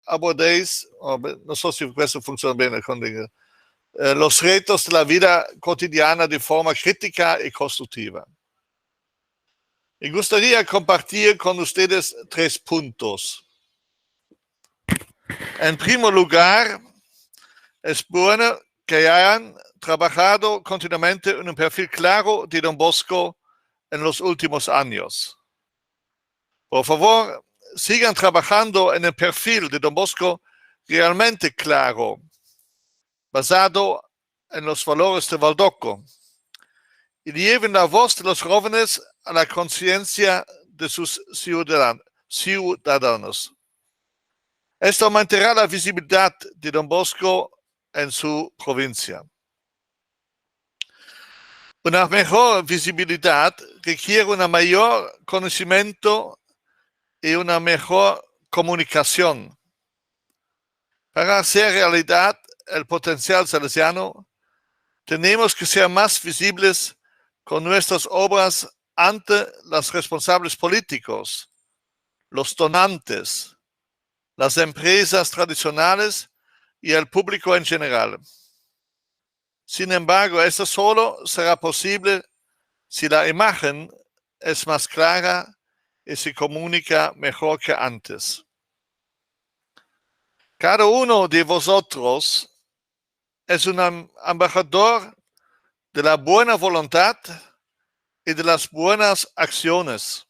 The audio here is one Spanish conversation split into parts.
abordéis, no sé si eso funciona bien con los retos de la vida cotidiana de forma crítica y constructiva. Me gustaría compartir con ustedes 3 puntos. En primer lugar, es bueno que hayan trabajado continuamente en un perfil claro de Don Bosco en los últimos años. Por favor, sigan trabajando en el perfil de Don Bosco realmente claro, basado en los valores de Baldoco, y lleven la voz de los jóvenes a la conciencia de sus ciudadanos. Esto aumentará la visibilidad de Don Bosco en su provincia. Una mejor visibilidad requiere un mayor conocimiento y una mejor comunicación. Para hacer realidad el potencial salesiano, tenemos que ser más visibles con nuestras obras ante los responsables políticos, los donantes, las empresas tradicionales y el público en general. Sin embargo, esto solo será posible si la imagen es más clara y se comunica mejor que antes. Cada uno de vosotros es un embajador de la buena voluntad y de las buenas acciones.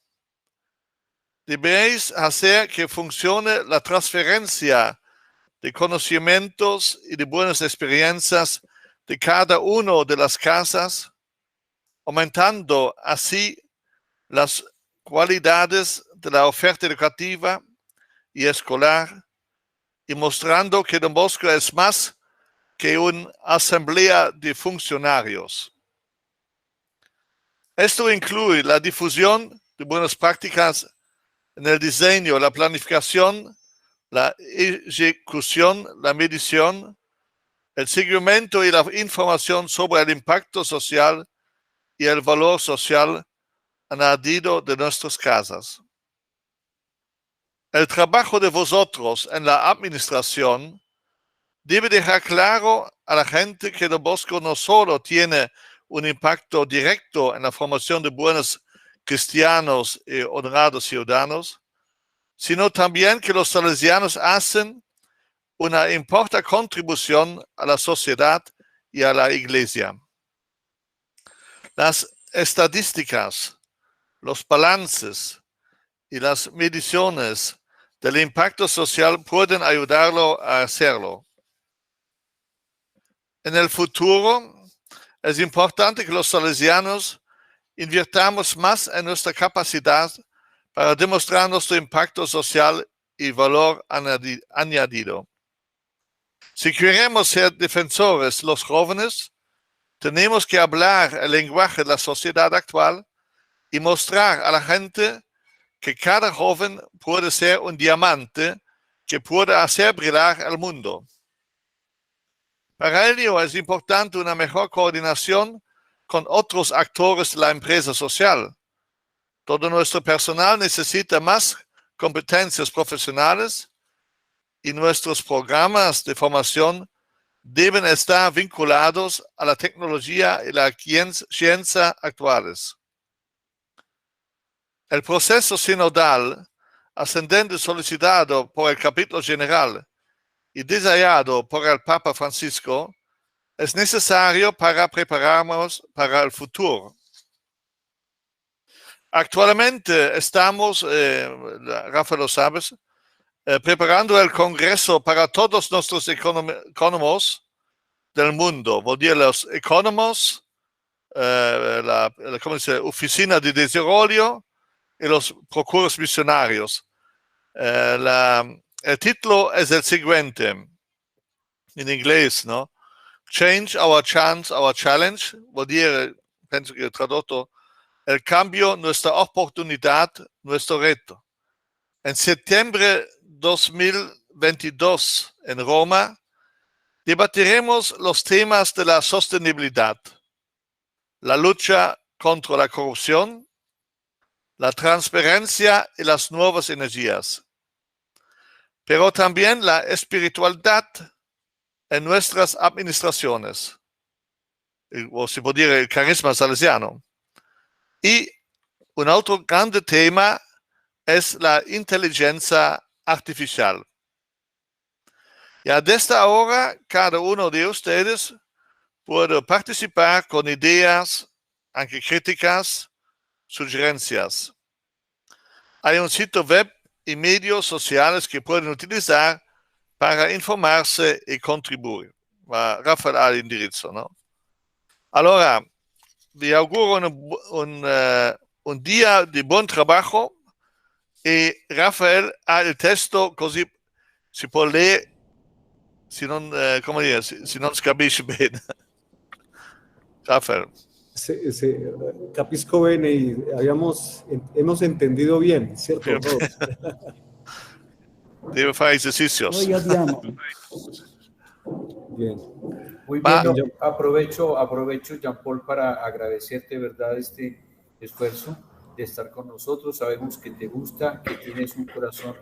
Debéis hacer que funcione la transferencia de conocimientos y de buenas experiencias de cada uno de las casas, aumentando así las cualidades de la oferta educativa y escolar y mostrando que Don Bosco es más que una asamblea de funcionarios. Esto incluye la difusión de buenas prácticas en el diseño, la planificación, la ejecución, la medición, el seguimiento y la información sobre el impacto social y el valor social añadido de nuestras casas. El trabajo de vosotros en la administración debe dejar claro a la gente que Don Bosco no solo tiene un impacto directo en la formación de buenos cristianos y honrados ciudadanos, sino también que los salesianos hacen una importante contribución a la sociedad y a la iglesia. Las estadísticas, los balances y las mediciones del impacto social pueden ayudarlo a hacerlo. En el futuro, es importante que los salesianos invirtamos más en nuestra capacidad para demostrar nuestro impacto social y valor añadido. Si queremos ser defensores los jóvenes, tenemos que hablar el lenguaje de la sociedad actual y mostrar a la gente que cada joven puede ser un diamante que puede hacer brillar el mundo. Para ello es importante una mejor coordinación con otros actores de la empresa social. Todo nuestro personal necesita más competencias profesionales y nuestros programas de formación deben estar vinculados a la tecnología y la ciencia actuales. El proceso sinodal ascendente solicitado por el capítulo general y deseado por el Papa Francisco es necesario para prepararnos para el futuro. Actualmente estamos, Rafael lo sabes, preparando el Congreso para todos nuestros economos del mundo, los economos, la Oficina de Desarrollo y los procuros misionarios. El título es el siguiente, en inglés, ¿no? Change our chance, our challenge, penso que tradotto, el cambio, nuestra oportunidad, nuestro reto. En septiembre 2022 en Roma, debatiremos los temas de la sostenibilidad, la lucha contra la corrupción, la transparencia y las nuevas energías. pero también la espiritualidad en nuestras administraciones, o se puede decir el carisma salesiano. Y un otro grande tema es la inteligencia artificial. Ya desde ahora, cada uno de ustedes puede participar con ideas, aunque críticas, sugerencias. Hay un sitio web y medios sociales que pueden utilizar para informarse y contribuir. Rafael ha el indirizzo, ¿no? Allora, vi auguro un día di buon trabajo e Rafael ha il testo così si può leggere se non, come dire, se non si capisce bene. Rafael. Capisco bene y hemos entendido bien, ¿cierto? Debe fare esercicios. Noi abbiamo. Bien. Muy bien, aprovecho, Jean-Paul, para agradecerte, ¿verdad?, este esfuerzo de estar con nosotros. Sabemos que te gusta, que tienes un corazón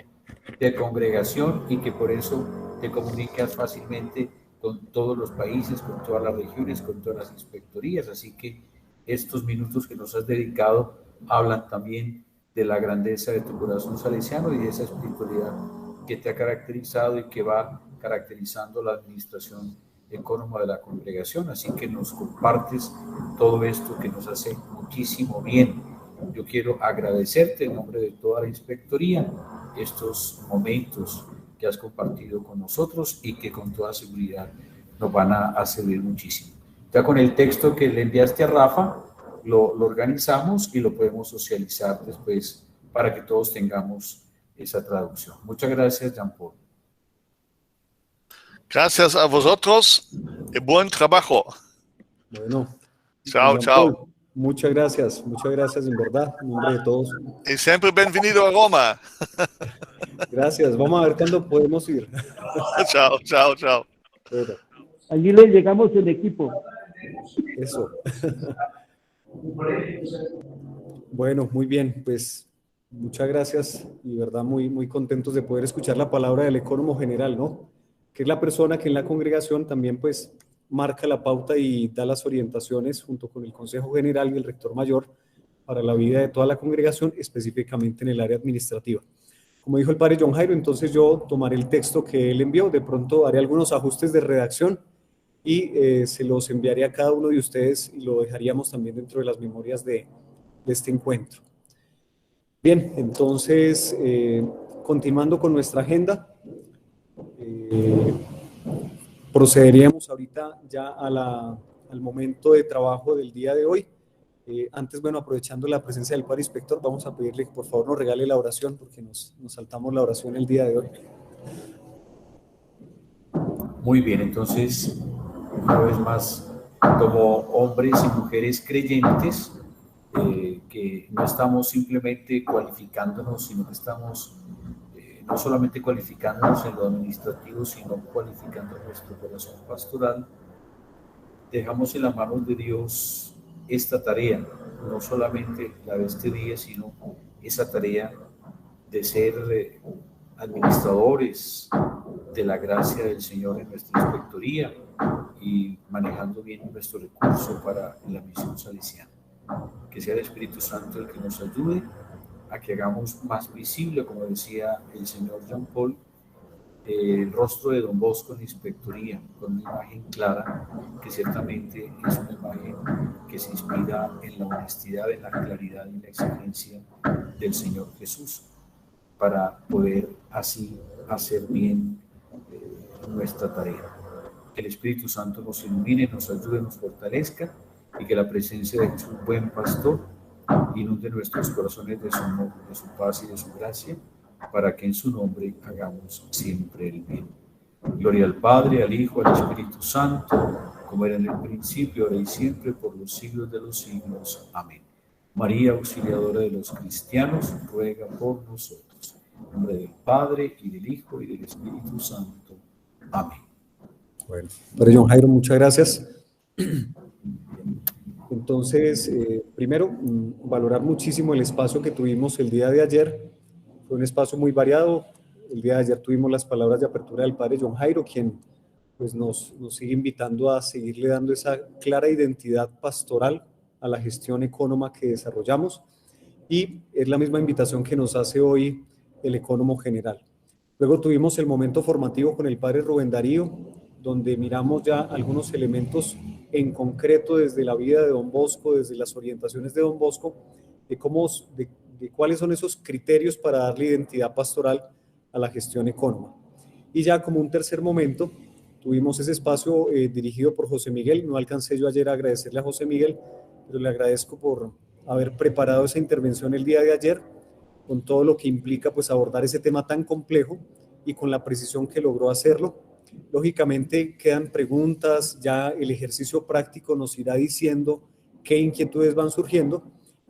de congregación y que por eso te comunicas fácilmente con todos los países, con todas las regiones, con todas las inspectorías. Así que estos minutos que nos has dedicado hablan también de la grandeza de tu corazón salesiano y de esa espiritualidad que te ha caracterizado y que va caracterizando la administración económica de la congregación. Así que nos compartes todo esto que nos hace muchísimo bien. Yo quiero agradecerte en nombre de toda la inspectoría estos momentos que has compartido con nosotros y que con toda seguridad nos van a servir muchísimo. Ya con el texto que le enviaste a Rafa, lo organizamos y lo podemos socializar después para que todos tengamos esa traducción. Muchas gracias, Jean-Paul. Gracias a vosotros y buen trabajo. Bueno. Chao, chao. Muchas gracias en verdad, en nombre de todos. Y siempre bienvenido a Roma. Gracias, vamos a ver cuándo podemos ir. Chao, chao, chao. Bueno. Allí le llegamos el equipo. Eso. Bueno, muy bien, pues muchas gracias y verdad muy contentos de poder escuchar la palabra del ecónomo general, ¿no? Que es la persona que en la congregación también pues marca la pauta y da las orientaciones junto con el Consejo General y el Rector Mayor para la vida de toda la congregación, específicamente en el área administrativa. Como dijo el padre John Jairo, entonces yo tomaré el texto que él envió, de pronto haré algunos ajustes de redacción y se los enviaré a cada uno de ustedes y lo dejaríamos también dentro de las memorias de este encuentro. Bien, entonces continuando con nuestra agenda, procederíamos ahorita ya al momento de trabajo del día de hoy. Antes, bueno, aprovechando la presencia del padre inspector, vamos a pedirle que por favor nos regale la oración, porque nos saltamos la oración el día de hoy. Muy bien, entonces, una vez más, como hombres y mujeres creyentes, que no estamos simplemente cualificándonos, sino que estamos no solamente cualificándonos en lo administrativo, sino cualificando nuestro corazón pastoral, dejamos en las manos de Dios esta tarea, no solamente la de este día, sino esa tarea de ser administradores de la gracia del Señor en nuestra inspectoría y manejando bien nuestro recurso para la misión salesiana. Que sea el Espíritu Santo el que nos ayude a que hagamos más visible, como decía el señor Jean-Paul, el rostro de Don Bosco en la inspectoría, con una imagen clara, que ciertamente es una imagen que se inspira en la honestidad, en la claridad y la exigencia del Señor Jesús, para poder así hacer bien nuestra tarea. Que el Espíritu Santo nos ilumine, nos ayude, nos fortalezca, y que la presencia de Jesús, buen pastor, inunde nuestros corazones de su amor, de su paz y de su gracia, para que en su nombre hagamos siempre el bien. Gloria al Padre, al Hijo, al Espíritu Santo, como era en el principio, ahora y siempre, por los siglos de los siglos. Amén. María, auxiliadora de los cristianos, ruega por nosotros. En nombre del Padre, y del Hijo, y del Espíritu Santo. Amén. Bueno, Padre John Jairo, muchas gracias. Entonces, primero, valorar muchísimo el espacio que tuvimos el día de ayer. Fue un espacio muy variado, el día de ayer tuvimos las palabras de apertura del padre John Jairo, quien pues nos sigue invitando a seguirle dando esa clara identidad pastoral a la gestión ecónoma que desarrollamos, y es la misma invitación que nos hace hoy el ecónomo general. Luego tuvimos el momento formativo con el padre Rubén Darío, donde miramos ya algunos elementos en concreto desde la vida de Don Bosco, desde las orientaciones de Don Bosco, de cuáles son esos criterios para darle identidad pastoral a la gestión ecónoma. Y ya como un tercer momento, tuvimos ese espacio dirigido por José Miguel. No alcancé yo ayer a agradecerle a José Miguel, pero le agradezco por haber preparado esa intervención el día de ayer, con todo lo que implica pues abordar ese tema tan complejo y con la precisión que logró hacerlo. Lógicamente quedan preguntas, ya el ejercicio práctico nos irá diciendo qué inquietudes van surgiendo,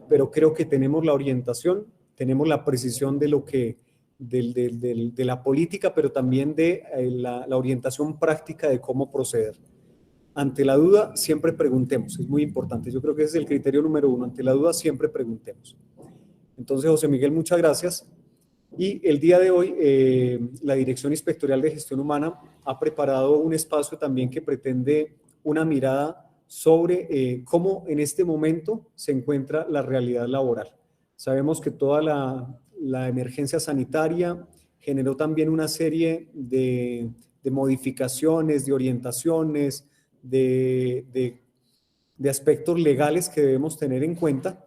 pero creo que tenemos la orientación, tenemos la precisión de lo que de la política, pero también de la orientación práctica de cómo proceder. Ante la duda, siempre preguntemos, es muy importante. Yo creo que ese es el criterio número uno. Ante la duda, siempre preguntemos. Entonces, José Miguel, muchas gracias. Y el día de hoy, la Dirección Inspectorial de Gestión Humana ha preparado un espacio también que pretende una mirada sobre cómo en este momento se encuentra la realidad laboral. Sabemos que toda la emergencia sanitaria generó también una serie de modificaciones, de orientaciones, de aspectos legales que debemos tener en cuenta,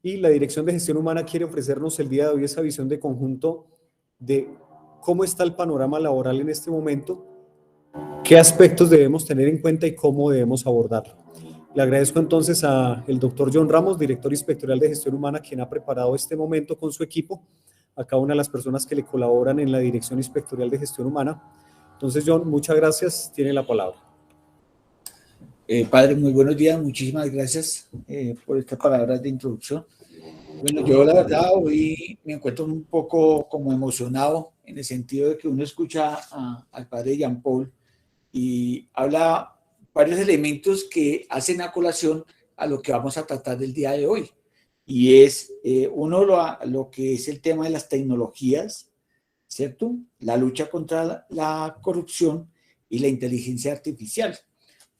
y la Dirección de Gestión Humana quiere ofrecernos el día de hoy esa visión de conjunto de cómo está el panorama laboral en este momento, qué aspectos debemos tener en cuenta y cómo debemos abordarlo. Le agradezco entonces al doctor John Ramos, director inspectorial de Gestión Humana, quien ha preparado este momento con su equipo, a cada una de las personas que le colaboran en la Dirección Inspectorial de Gestión Humana. Entonces, John, muchas gracias, tiene la palabra. Padre, muy buenos días, muchísimas gracias por estas palabras de introducción. Bueno, yo la verdad hoy me encuentro un poco como emocionado en el sentido de que uno escucha al padre Jean Paul y habla varios elementos que hacen a colación a lo que vamos a tratar del día de hoy. Y es uno lo que es el tema de las tecnologías, ¿cierto? La lucha contra la corrupción y la inteligencia artificial.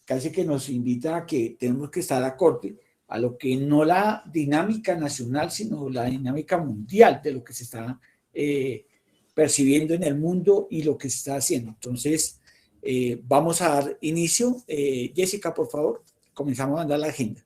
Casi que nos invita a que tenemos que estar acorde a lo que no la dinámica nacional, sino la dinámica mundial de lo que se está percibiendo en el mundo y lo que se está haciendo. Entonces, vamos a dar inicio. Jessica, por favor, comenzamos a mandar la agenda.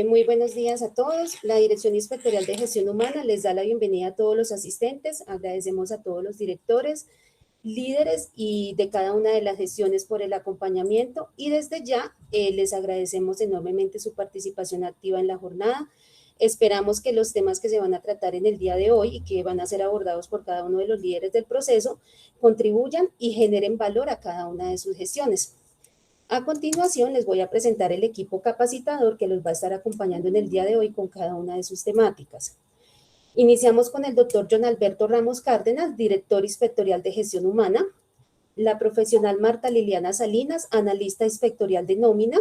Muy buenos días a todos. La Dirección Inspectorial de Gestión Humana les da la bienvenida a todos los asistentes. Agradecemos a todos los directores, líderes y de cada una de las gestiones por el acompañamiento, y desde ya les agradecemos enormemente su participación activa en la jornada. Esperamos que los temas que se van a tratar en el día de hoy y que van a ser abordados por cada uno de los líderes del proceso contribuyan y generen valor a cada una de sus gestiones. A continuación, les voy a presentar el equipo capacitador que los va a estar acompañando en el día de hoy con cada una de sus temáticas. Iniciamos con el doctor John Alberto Ramos Cárdenas, director inspectorial de Gestión Humana, la profesional Marta Liliana Salinas, analista inspectorial de nómina,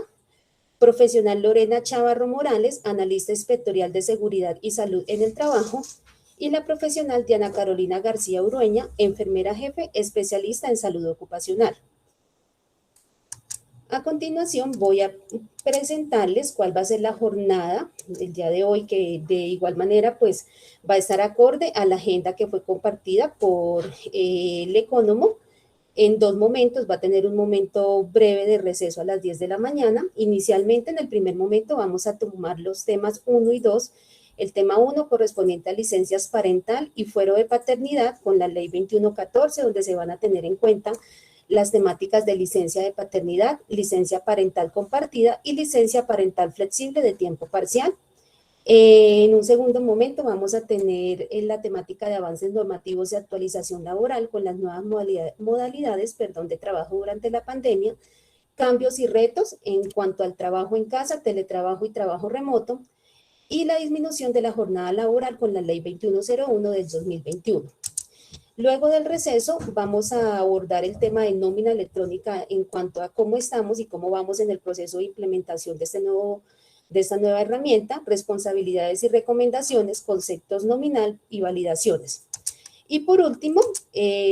profesional Lorena Chavarro Morales, analista inspectorial de seguridad y salud en el trabajo, y la profesional Diana Carolina García Urueña, enfermera jefe, especialista en salud ocupacional. A continuación voy a presentarles cuál va a ser la jornada del día de hoy, que de igual manera pues va a estar acorde a la agenda que fue compartida por el ecónomo en 2 momentos. Va a tener un momento breve de receso a las 10 de la mañana. Inicialmente, en el primer momento, vamos a tomar los temas 1 y 2. El tema 1 correspondiente a licencias parental y fuero de paternidad con la ley 2114, donde se van a tener en cuenta las temáticas de licencia de paternidad, licencia parental compartida y licencia parental flexible de tiempo parcial. En un segundo momento vamos a tener la temática de avances normativos y actualización laboral con las nuevas modalidades de trabajo durante la pandemia, cambios y retos en cuanto al trabajo en casa, teletrabajo y trabajo remoto, y la disminución de la jornada laboral con la ley 2101 del 2021. Luego del receso vamos a abordar el tema de nómina electrónica en cuanto a cómo estamos y cómo vamos en el proceso de implementación de esta nueva herramienta, responsabilidades y recomendaciones, conceptos nominal y validaciones. Y por último,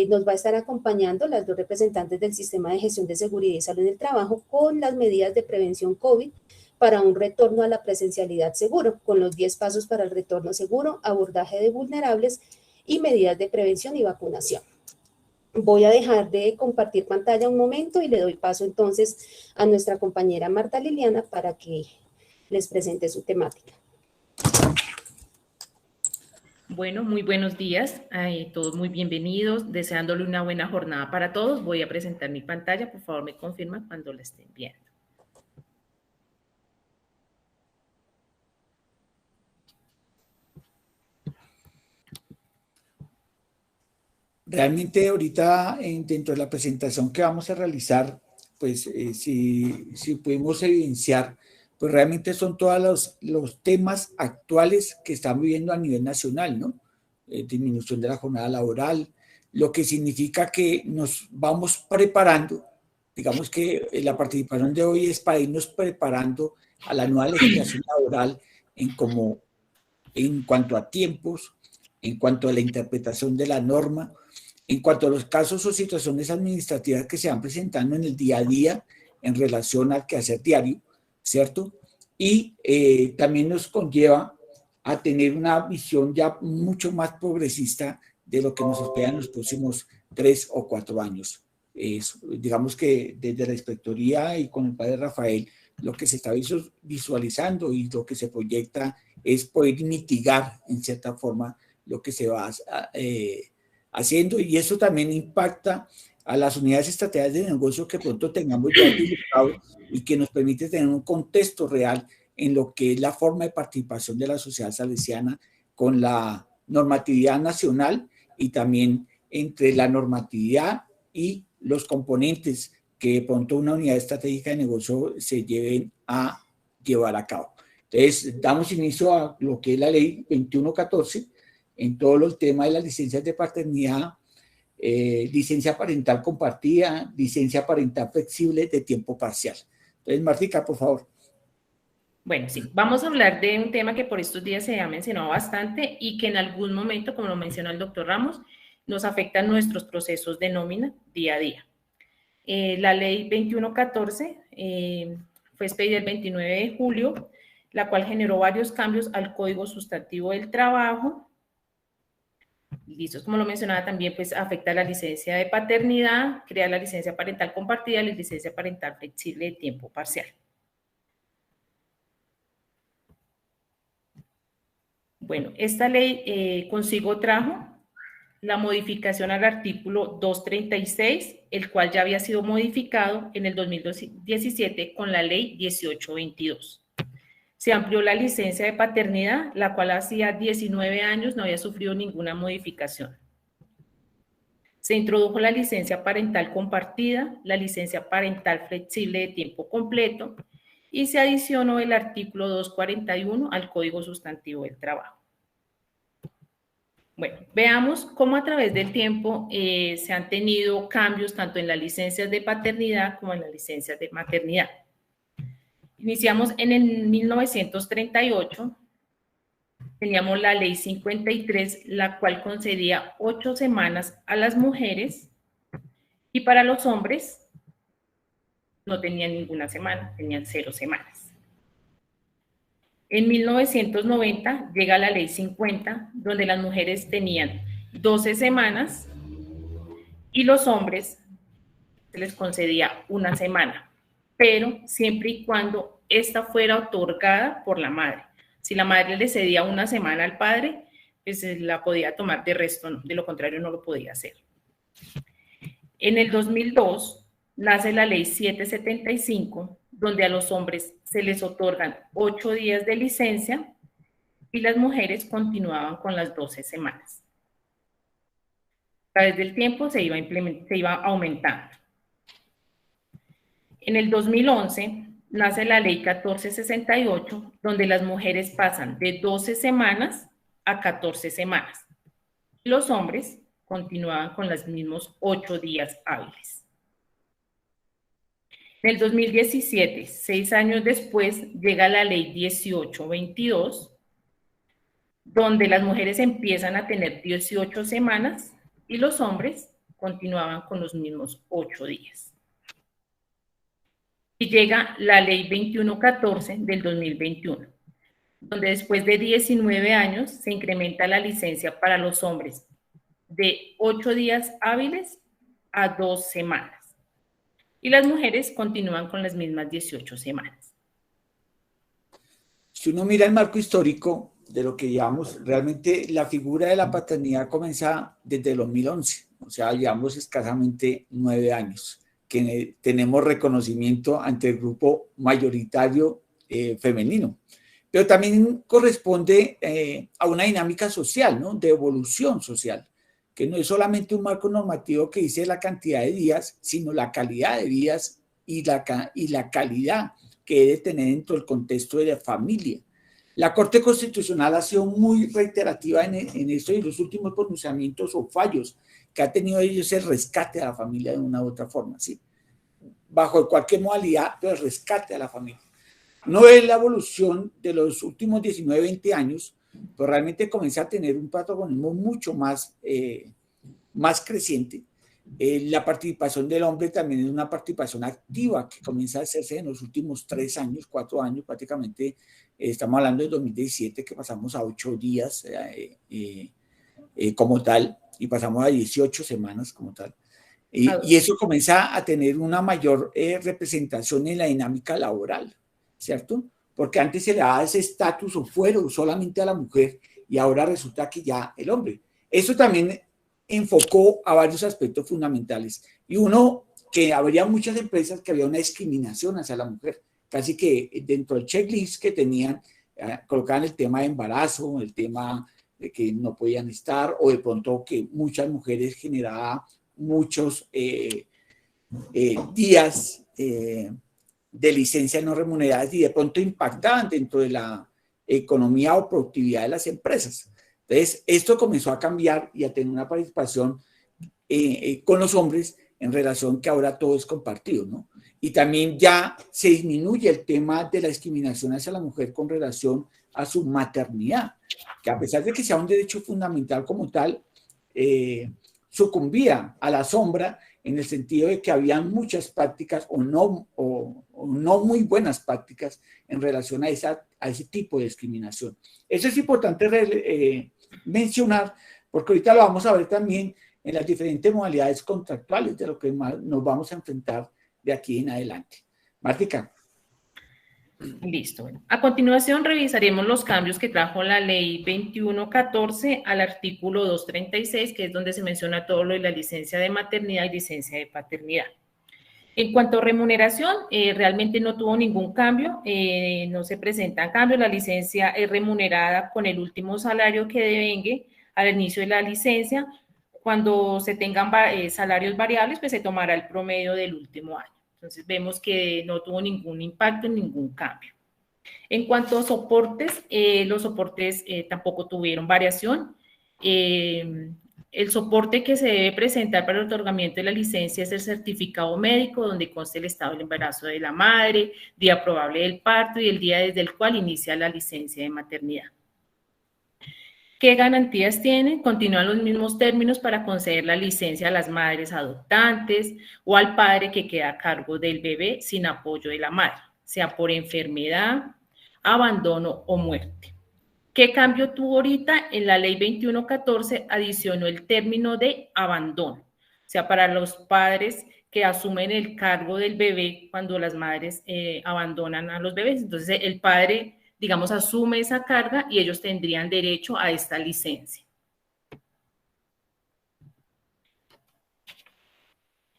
nos va a estar acompañando las 2 representantes del Sistema de Gestión de Seguridad y Salud en el Trabajo con las medidas de prevención COVID para un retorno a la presencialidad seguro, con los 10 pasos para el retorno seguro, abordaje de vulnerables y medidas de prevención y vacunación. Voy a dejar de compartir pantalla un momento y le doy paso entonces a nuestra compañera Marta Liliana para que les presente su temática. Bueno, muy buenos días, todos muy bienvenidos, deseándole una buena jornada para todos. Voy a presentar mi pantalla, por favor me confirman cuando la estén viendo. Realmente ahorita dentro de la presentación que vamos a realizar, pues si pudimos evidenciar, pues realmente son todos los temas actuales que están viviendo a nivel nacional, ¿no? Disminución de la jornada laboral, lo que significa que nos vamos preparando, digamos que la participación de hoy es para irnos preparando a la nueva legislación laboral en cuanto a tiempos, en cuanto a la interpretación de la norma, en cuanto a los casos o situaciones administrativas que se van presentando en el día a día en relación al quehacer diario, ¿cierto? Y también nos conlleva a tener una visión ya mucho más progresista de lo que nos espera en los próximos 3 o 4 años. Digamos que desde la inspectoría y con el padre Rafael, lo que se está visualizando y lo que se proyecta es poder mitigar en cierta forma lo que se va haciendo, y eso también impacta a las unidades estratégicas de negocio que pronto tengamos ya divulgado y que nos permite tener un contexto real en lo que es la forma de participación de la sociedad salesiana con la normatividad nacional y también entre la normatividad y los componentes que de pronto una unidad estratégica de negocio se lleven a llevar a cabo. Entonces, damos inicio a lo que es la ley 2114 en todo el tema de las licencias de paternidad, licencia parental compartida, licencia parental flexible de tiempo parcial. Entonces, Martica, por favor. Bueno, sí, vamos a hablar de un tema que por estos días se ha mencionado bastante y que en algún momento, como lo mencionó el doctor Ramos, nos afecta nuestros procesos de nómina día a día. La ley 2114 fue expedida el 29 de julio, la cual generó varios cambios al Código Sustantivo del Trabajo. Listo, como lo mencionaba también, pues afecta la licencia de paternidad, crea la licencia parental compartida y la licencia parental flexible de tiempo parcial. Bueno, esta ley consigo trajo la modificación al artículo 236, el cual ya había sido modificado en el 2017 con la ley 1822. Se amplió la licencia de paternidad, la cual hacía 19 años no había sufrido ninguna modificación. Se introdujo la licencia parental compartida, la licencia parental flexible de tiempo completo y se adicionó el artículo 241 al Código Sustantivo del Trabajo. Bueno, veamos cómo a través del tiempo se han tenido cambios tanto en las licencias de paternidad como en las licencias de maternidad. Iniciamos en el 1938, teníamos la ley 53, la cual concedía 8 semanas a las mujeres y para los hombres no tenían ninguna semana, tenían 0 semanas. En 1990 llega la ley 50, donde las mujeres tenían 12 semanas y los hombres se les concedía una semana, pero siempre y cuando esta fuera otorgada por la madre. Si la madre le cedía una semana al padre, pues la podía tomar, de resto no, de lo contrario no lo podía hacer. En el 2002 nace la ley 775, donde a los hombres se les otorgan 8 días de licencia y las mujeres continuaban con las 12 semanas. A través del tiempo se iba aumentando. En el 2011 nace la ley 1468, donde las mujeres pasan de 12 semanas a 14 semanas. Los hombres continuaban con los mismos 8 días hábiles. En el 2017, 6 años después, llega la ley 1822, donde las mujeres empiezan a tener 18 semanas y los hombres continuaban con los mismos 8 días. Y llega la ley 2114 del 2021, donde después de 19 años se incrementa la licencia para los hombres de 8 días hábiles a 2 semanas. Y las mujeres continúan con las mismas 18 semanas. Si uno mira el marco histórico de lo que llevamos, realmente la figura de la paternidad comienza desde el 2011, o sea, llevamos escasamente 9 años que tenemos reconocimiento ante el grupo mayoritario femenino. Pero también corresponde a una dinámica social, ¿no? De evolución social, que no es solamente un marco normativo que dice la cantidad de días, sino la calidad de días y la calidad que debe tener dentro del contexto de la familia. La Corte Constitucional ha sido muy reiterativa en esto, y los últimos pronunciamientos o fallos que ha tenido ellos el rescate a la familia de una u otra forma, ¿sí? Bajo cualquier modalidad, pero el rescate a la familia. No es la evolución de los últimos 19, 20 años, pero realmente comienza a tener un protagonismo mucho más creciente. La participación del hombre también es una participación activa que comienza a hacerse en los últimos 3 años, 4 años prácticamente. Estamos hablando de 2017, que pasamos a 8 días como tal, y pasamos a 18 semanas como tal. Y eso comienza a tener una mayor representación en la dinámica laboral, ¿cierto? Porque antes se le daba ese estatus o fuero solamente a la mujer, y ahora resulta que ya el hombre. Eso también enfocó a varios aspectos fundamentales. Y uno, que habría muchas empresas que había una discriminación hacia la mujer, casi que dentro del checklist que tenían, colocaban el tema de embarazo, el tema de que no podían estar, o de pronto que muchas mujeres generaban muchos días de licencia no remuneradas, y de pronto impactaban dentro de la economía o productividad de las empresas. Entonces, esto comenzó a cambiar y a tener una participación con los hombres, en relación que ahora todo es compartido, ¿no? Y también ya se disminuye el tema de la discriminación hacia la mujer con relación a su maternidad, que a pesar de que sea un derecho fundamental como tal, sucumbía a la sombra, en el sentido de que había muchas prácticas o no muy buenas prácticas en relación a ese tipo de discriminación. Eso es importante mencionar, porque ahorita lo vamos a ver también en las diferentes modalidades contractuales de lo que nos vamos a enfrentar de aquí en adelante. Martica. Listo. Bueno, a continuación revisaremos los cambios que trajo la ley 2114 al artículo 236, que es donde se menciona todo lo de la licencia de maternidad y licencia de paternidad. En cuanto a remuneración, realmente no tuvo ningún cambio, no se presentan cambios. La licencia es remunerada con el último salario que devengue al inicio de la licencia. Cuando se tengan salarios variables, pues se tomará el promedio del último año. Entonces vemos que no tuvo ningún impacto, ningún cambio. En cuanto a soportes, los soportes tampoco tuvieron variación. El soporte que se debe presentar para el otorgamiento de la licencia es el certificado médico, donde consta el estado del embarazo de la madre, día probable del parto y el día desde el cual inicia la licencia de maternidad. ¿Qué garantías tienen? Continúan los mismos términos para conceder la licencia a las madres adoptantes o al padre que queda a cargo del bebé sin apoyo de la madre, sea por enfermedad, abandono o muerte. ¿Qué cambio tuvo ahorita? En la ley 2114 adicionó el término de abandono, o sea, para los padres que asumen el cargo del bebé cuando las madres abandonan a los bebés. Entonces, el padre, digamos, asume esa carga y ellos tendrían derecho a esta licencia.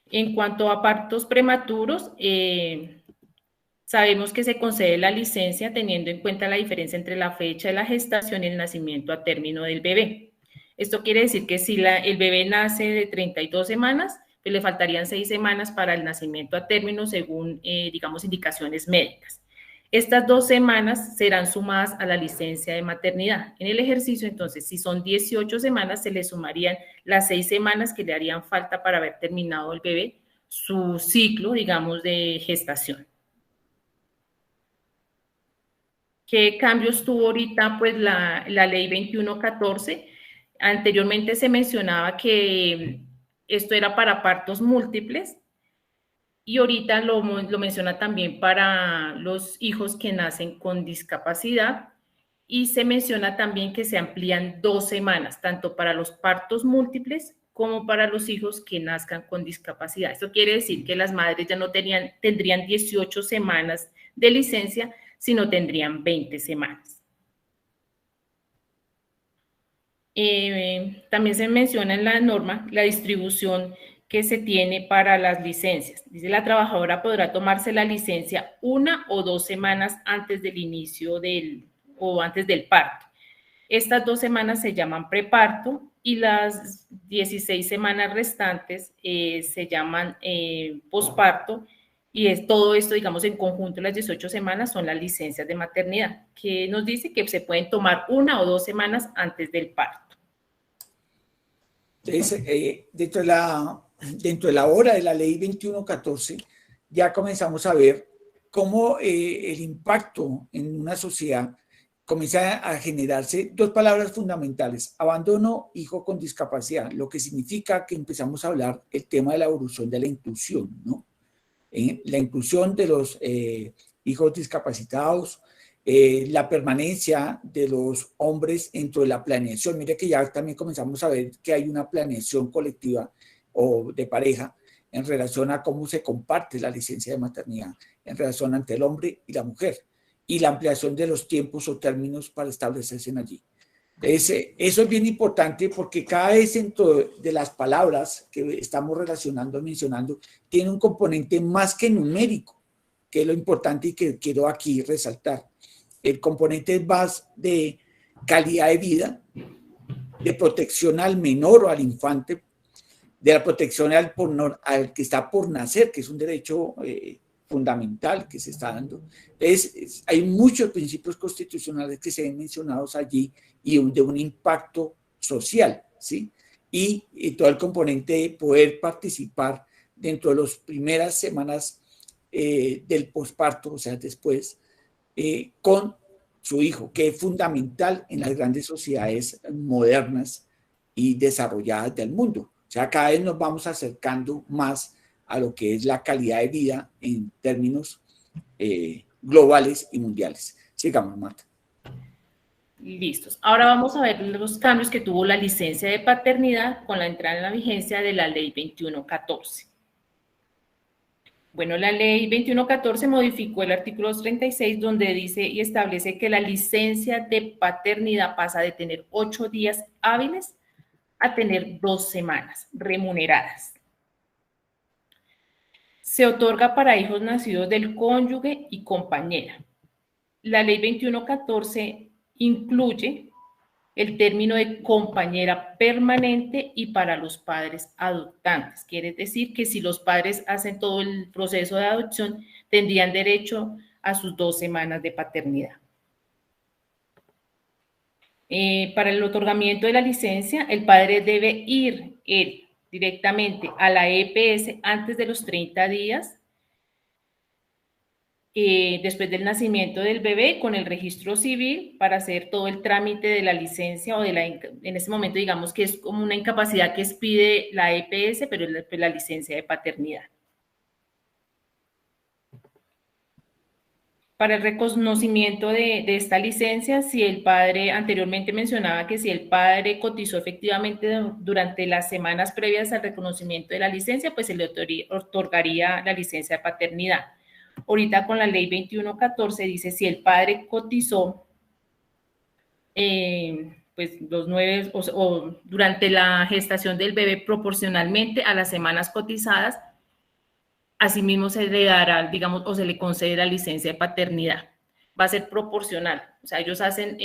En cuanto a partos prematuros, sabemos que se concede la licencia teniendo en cuenta la diferencia entre la fecha de la gestación y el nacimiento a término del bebé. Esto quiere decir que si el bebé nace de 32 semanas, pues le faltarían 6 semanas para el nacimiento a término según, digamos, indicaciones médicas. Estas 2 semanas serán sumadas a la licencia de maternidad. En el ejercicio, entonces, si son 18 semanas, se le sumarían las 6 semanas que le harían falta para haber terminado el bebé su ciclo, digamos, de gestación. ¿Qué cambios tuvo ahorita? Pues la ley 2114. Anteriormente se mencionaba que esto era para partos múltiples y ahorita lo menciona también para los hijos que nacen con discapacidad y se menciona también que se amplían 2 semanas, tanto para los partos múltiples como para los hijos que nazcan con discapacidad. Esto quiere decir que las madres ya no tendrían 18 semanas de licencia, sino tendrían 20 semanas. También se menciona en la norma la distribución que se tiene para las licencias. Dice, la trabajadora podrá tomarse la licencia 1 o 2 semanas antes del inicio o antes del parto. Estas 2 semanas se llaman preparto y las 16 semanas restantes se llaman posparto. Y es todo esto, digamos, en conjunto, las 18 semanas son las licencias de maternidad, que nos dice que se pueden tomar 1 o 2 semanas antes del parto. Entonces, dentro de la hora de la ley 2114, ya comenzamos a ver cómo el impacto en una sociedad comienza a generarse 2 palabras fundamentales: abandono, hijo con discapacidad, lo que significa que empezamos a hablar el tema de la evolución de la inclusión, ¿no? La inclusión de los hijos discapacitados, la permanencia de los hombres dentro de la planeación. Mire que ya también comenzamos a ver que hay una planeación colectiva o de pareja en relación a cómo se comparte la licencia de maternidad en relación ante el hombre y la mujer, y la ampliación de los tiempos o términos para establecerse allí. Eso es bien importante porque cada vez dentro de las palabras que estamos relacionando, mencionando, tiene un componente más que numérico, que es lo importante y que quiero aquí resaltar. El componente es más de calidad de vida, de protección al menor o al infante, de la protección al que está por nacer, que es un derecho fundamental que se está dando. Entonces, hay muchos principios constitucionales que se ven mencionados allí y de un impacto social, ¿sí? Y todo el componente de poder participar dentro de las primeras semanas del posparto, o sea, después, con su hijo, que es fundamental en las grandes sociedades modernas y desarrolladas del mundo. O sea, cada vez nos vamos acercando más a lo que es la calidad de vida en términos globales y mundiales. Sigamos, Marta. Listos. Ahora vamos a ver los cambios que tuvo la licencia de paternidad con la entrada en la vigencia de la ley 2114. Bueno, la ley 2114 modificó el artículo 236 donde dice y establece que la licencia de paternidad pasa de tener 8 días hábiles a tener 2 semanas remuneradas. Se otorga para hijos nacidos del cónyuge y compañera. La ley 2114 incluye el término de compañera permanente y para los padres adoptantes. Quiere decir que si los padres hacen todo el proceso de adopción, tendrían derecho a sus 2 semanas de paternidad. Para el otorgamiento de la licencia, el padre debe ir directamente a la EPS antes de los 30 días, después del nacimiento del bebé, con el registro civil para hacer todo el trámite de la licencia o en ese momento digamos que es como una incapacidad que expide la EPS, pero es la licencia de paternidad. Para el reconocimiento de esta licencia, si el padre, anteriormente mencionaba que si el padre cotizó efectivamente durante las semanas previas al reconocimiento de la licencia, pues se le otorgaría la licencia de paternidad. Ahorita con la ley 2114 dice si el padre cotizó pues los 9 o durante la gestación del bebé proporcionalmente a las semanas cotizadas, asimismo se le dará, digamos, o se le concede la licencia de paternidad. Va a ser proporcional. O sea, ellos hacen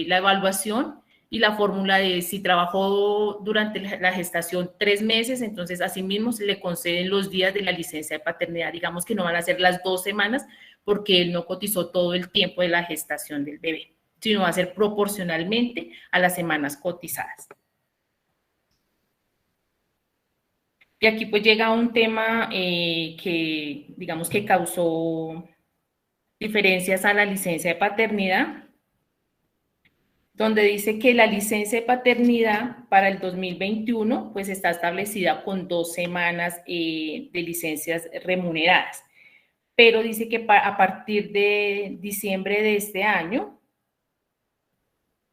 la evaluación y la fórmula de si trabajó durante la gestación 3 meses, entonces asimismo se le conceden los días de la licencia de paternidad. Digamos que no van a ser las 2 semanas porque él no cotizó todo el tiempo de la gestación del bebé, sino va a ser proporcionalmente a las semanas cotizadas. Y aquí pues llega un tema que digamos que causó diferencias a la licencia de paternidad, donde dice que la licencia de paternidad para el 2021 pues está establecida con 2 semanas de licencias remuneradas, pero dice que a partir de diciembre de este año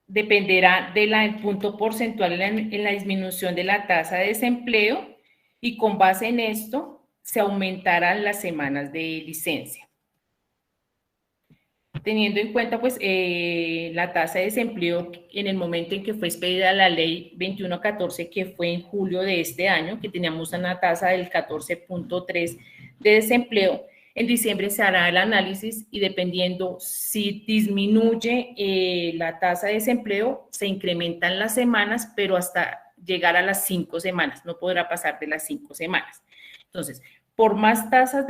dependerá del punto porcentual en la disminución de la tasa de desempleo, y con base en esto se aumentarán las semanas de licencia. Teniendo en cuenta pues la tasa de desempleo en el momento en que fue expedida la ley 2114, que fue en julio de este año, que teníamos una tasa del 14.3 de desempleo, en diciembre se hará el análisis y dependiendo si disminuye la tasa de desempleo, se incrementan las semanas, pero hasta llegar a las 5 semanas, no podrá pasar de las 5 semanas. Entonces, por más tasas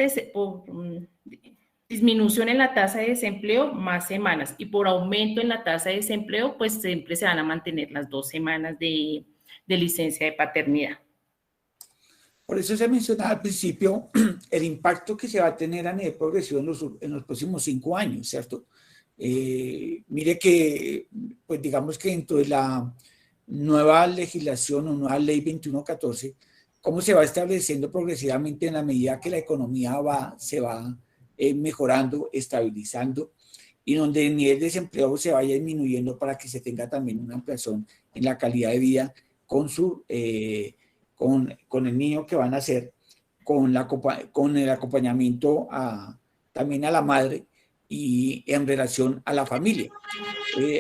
disminución en la tasa de desempleo, más semanas, y por aumento en la tasa de desempleo, pues siempre se van a mantener las 2 semanas de licencia de paternidad. Por eso se mencionaba al principio el impacto que se va a tener a nivel progresivo en los próximos 5 años, ¿cierto? Mire que, pues digamos que dentro de la nueva legislación o nueva ley 2114, cómo se va estableciendo progresivamente en la medida que la economía se va mejorando, estabilizando, y donde el nivel de desempleo se vaya disminuyendo para que se tenga también una ampliación en la calidad de vida con el niño que van a nacer, con el acompañamiento también a la madre y en relación a la familia.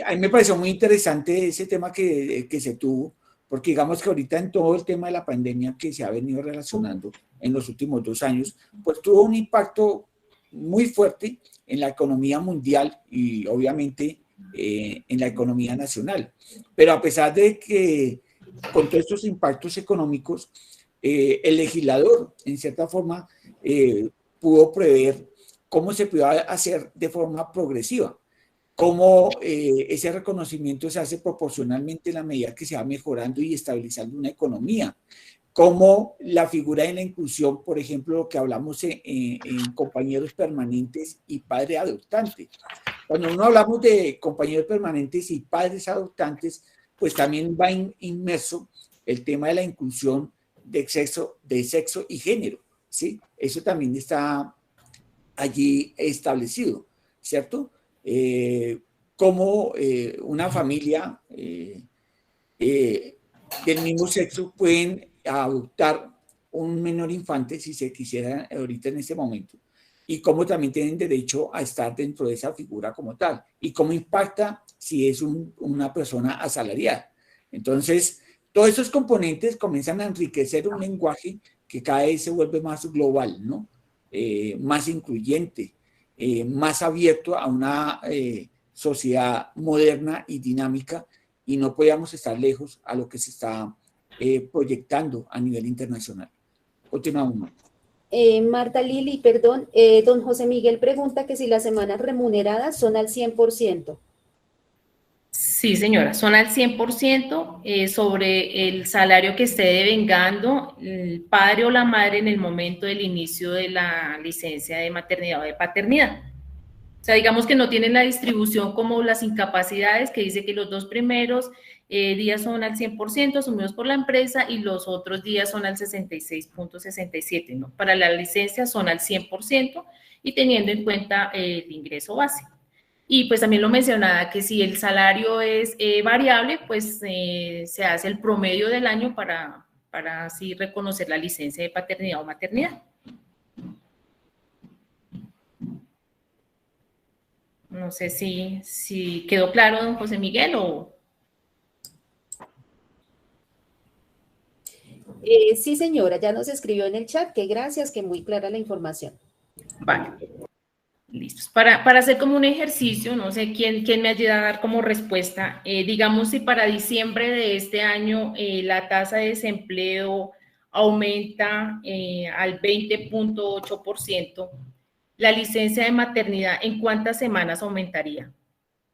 A mí me pareció muy interesante ese tema que se tuvo, porque digamos que ahorita en todo el tema de la pandemia que se ha venido relacionando en los últimos 2 años, pues tuvo un impacto muy fuerte en la economía mundial y obviamente en la economía nacional. Pero a pesar de que con todos estos impactos económicos, el legislador en cierta forma pudo prever cómo se puede hacer de forma progresiva, cómo ese reconocimiento se hace proporcionalmente en la medida que se va mejorando y estabilizando una economía, cómo la figura de la inclusión, por ejemplo, lo que hablamos en compañeros permanentes y padre adoptante. Cuando uno hablamos de compañeros permanentes y padres adoptantes, pues también va inmerso el tema de la inclusión de sexo y género, ¿sí? Eso también está allí establecido, ¿cierto? Cómo una familia del mismo sexo pueden adoptar un menor infante si se quisiera ahorita en este momento, y cómo también tienen derecho a estar dentro de esa figura como tal, y cómo impacta si es una persona asalariada. Entonces, todos esos componentes comienzan a enriquecer un lenguaje que cada vez se vuelve más global, ¿no? Más incluyente, más abierto a una sociedad moderna y dinámica, y no podíamos estar lejos a lo que se está proyectando a nivel internacional. Continuamos. Marta Lili, perdón, don José Miguel pregunta que si las semanas remuneradas son al 100%. Sí, señora, son al 100% sobre el salario que esté devengando el padre o la madre en el momento del inicio de la licencia de maternidad o de paternidad. O sea, digamos que no tienen la distribución como las incapacidades, que dice que los 2 primeros días son al 100% asumidos por la empresa y los otros días son al 66.67, ¿no? Para la licencia son al 100% y teniendo en cuenta el ingreso base. Y pues también lo mencionaba que si el salario es variable, pues se hace el promedio del año para así reconocer la licencia de paternidad o maternidad. No sé si quedó claro, don José Miguel, o... Sí, señora, ya nos escribió en el chat que gracias, que muy clara la información. Vale. Listos. Para hacer como un ejercicio, no sé quién me ayuda a dar como respuesta. Digamos, si para diciembre de este año la tasa de desempleo aumenta al 20.8%, la licencia de maternidad, ¿en cuántas semanas aumentaría?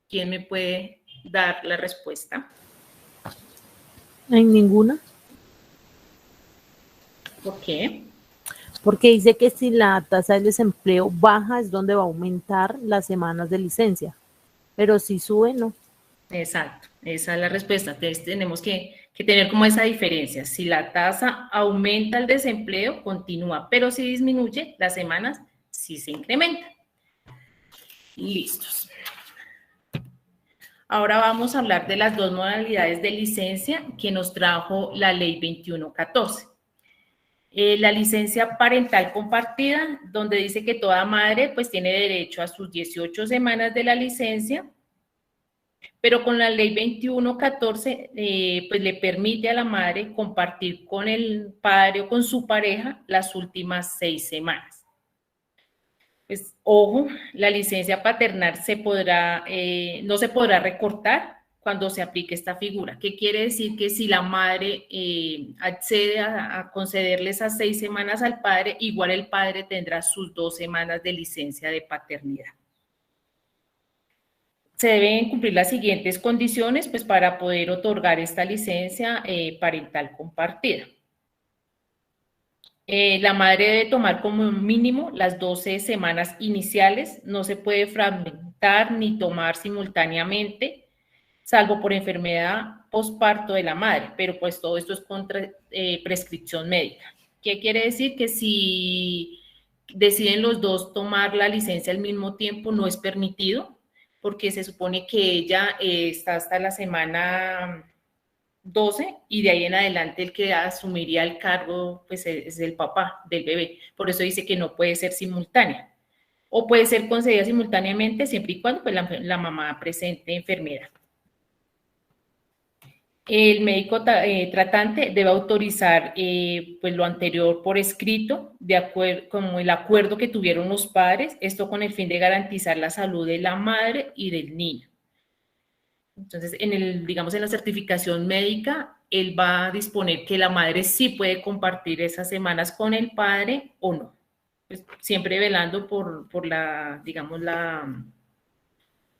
¿Quién me puede dar la respuesta? En ninguna. ¿Por qué? Porque dice que si la tasa de desempleo baja es donde va a aumentar las semanas de licencia, pero si sube, no. Exacto, esa es la respuesta. Entonces tenemos que tener como esa diferencia. Si la tasa aumenta el desempleo, continúa, pero si disminuye, las semanas sí se incrementan. Listos. Ahora vamos a hablar de las 2 modalidades de licencia que nos trajo la ley 2114. La licencia parental compartida, donde dice que toda madre pues tiene derecho a sus 18 semanas de la licencia, pero con la ley 2114 pues le permite a la madre compartir con el padre o con su pareja las últimas 6 semanas. Pues, ojo, la licencia paternal no se podrá recortar cuando se aplique esta figura. ¿Qué quiere decir? Que si la madre accede a concederle esas 6 semanas al padre, igual el padre tendrá sus 2 semanas de licencia de paternidad. Se deben cumplir las siguientes condiciones pues, para poder otorgar esta licencia parental compartida. La madre debe tomar como mínimo las 12 semanas iniciales, no se puede fragmentar ni tomar simultáneamente, salvo por enfermedad posparto de la madre, pero pues todo esto es contra prescripción médica. ¿Qué quiere decir? Que si deciden los dos tomar la licencia al mismo tiempo, no es permitido, porque se supone que ella está hasta la semana 12 y de ahí en adelante el que asumiría el cargo pues es el papá del bebé. Por eso dice que no puede ser simultánea. O puede ser concedida simultáneamente siempre y cuando pues, la mamá presente enfermedad. El médico tratante debe autorizar pues, lo anterior por escrito, de acuerdo como el acuerdo que tuvieron los padres, esto con el fin de garantizar la salud de la madre y del niño. Entonces, digamos, en la certificación médica, él va a disponer que la madre sí puede compartir esas semanas con el padre o no. Pues, siempre velando por digamos,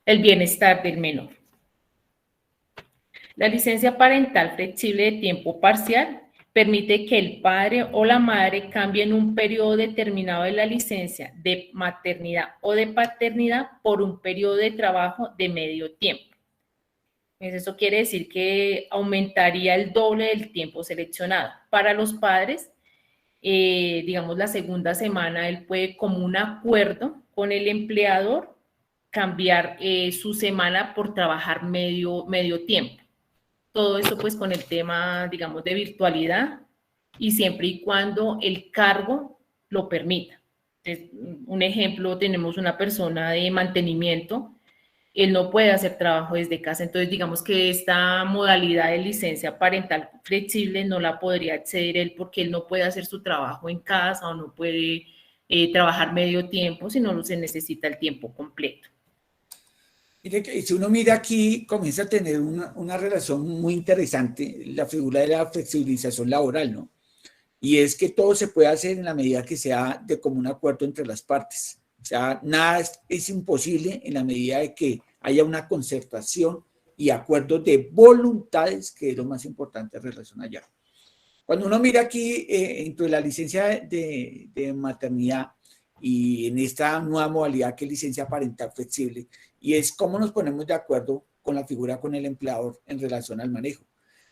el bienestar del menor. La licencia parental flexible de tiempo parcial permite que el padre o la madre cambien un periodo determinado de la licencia de maternidad o de paternidad por un periodo de trabajo de medio tiempo. Eso quiere decir que aumentaría el doble del tiempo seleccionado. Para los padres, digamos, la segunda semana, él puede, como un acuerdo con el empleador, cambiar su semana por trabajar medio tiempo. Todo eso, pues, con el tema, digamos, de virtualidad y siempre y cuando el cargo lo permita. Entonces, un ejemplo, tenemos una persona de mantenimiento, él no puede hacer trabajo desde casa, entonces digamos que esta modalidad de licencia parental flexible no la podría acceder él porque él no puede hacer su trabajo en casa o no puede trabajar medio tiempo, sino se necesita el tiempo completo. Mire que si uno mira aquí, comienza a tener una relación muy interesante, la figura de la flexibilización laboral, ¿no? Y es que todo se puede hacer en la medida que sea de común acuerdo entre las partes. O sea, nada es imposible en la medida de que haya una concertación y acuerdos de voluntades, que es lo más importante en relación allá. Cuando uno mira aquí, entre la licencia de maternidad y en esta nueva modalidad que es licencia parental flexible, y es cómo nos ponemos de acuerdo con la figura con el empleador en relación al manejo.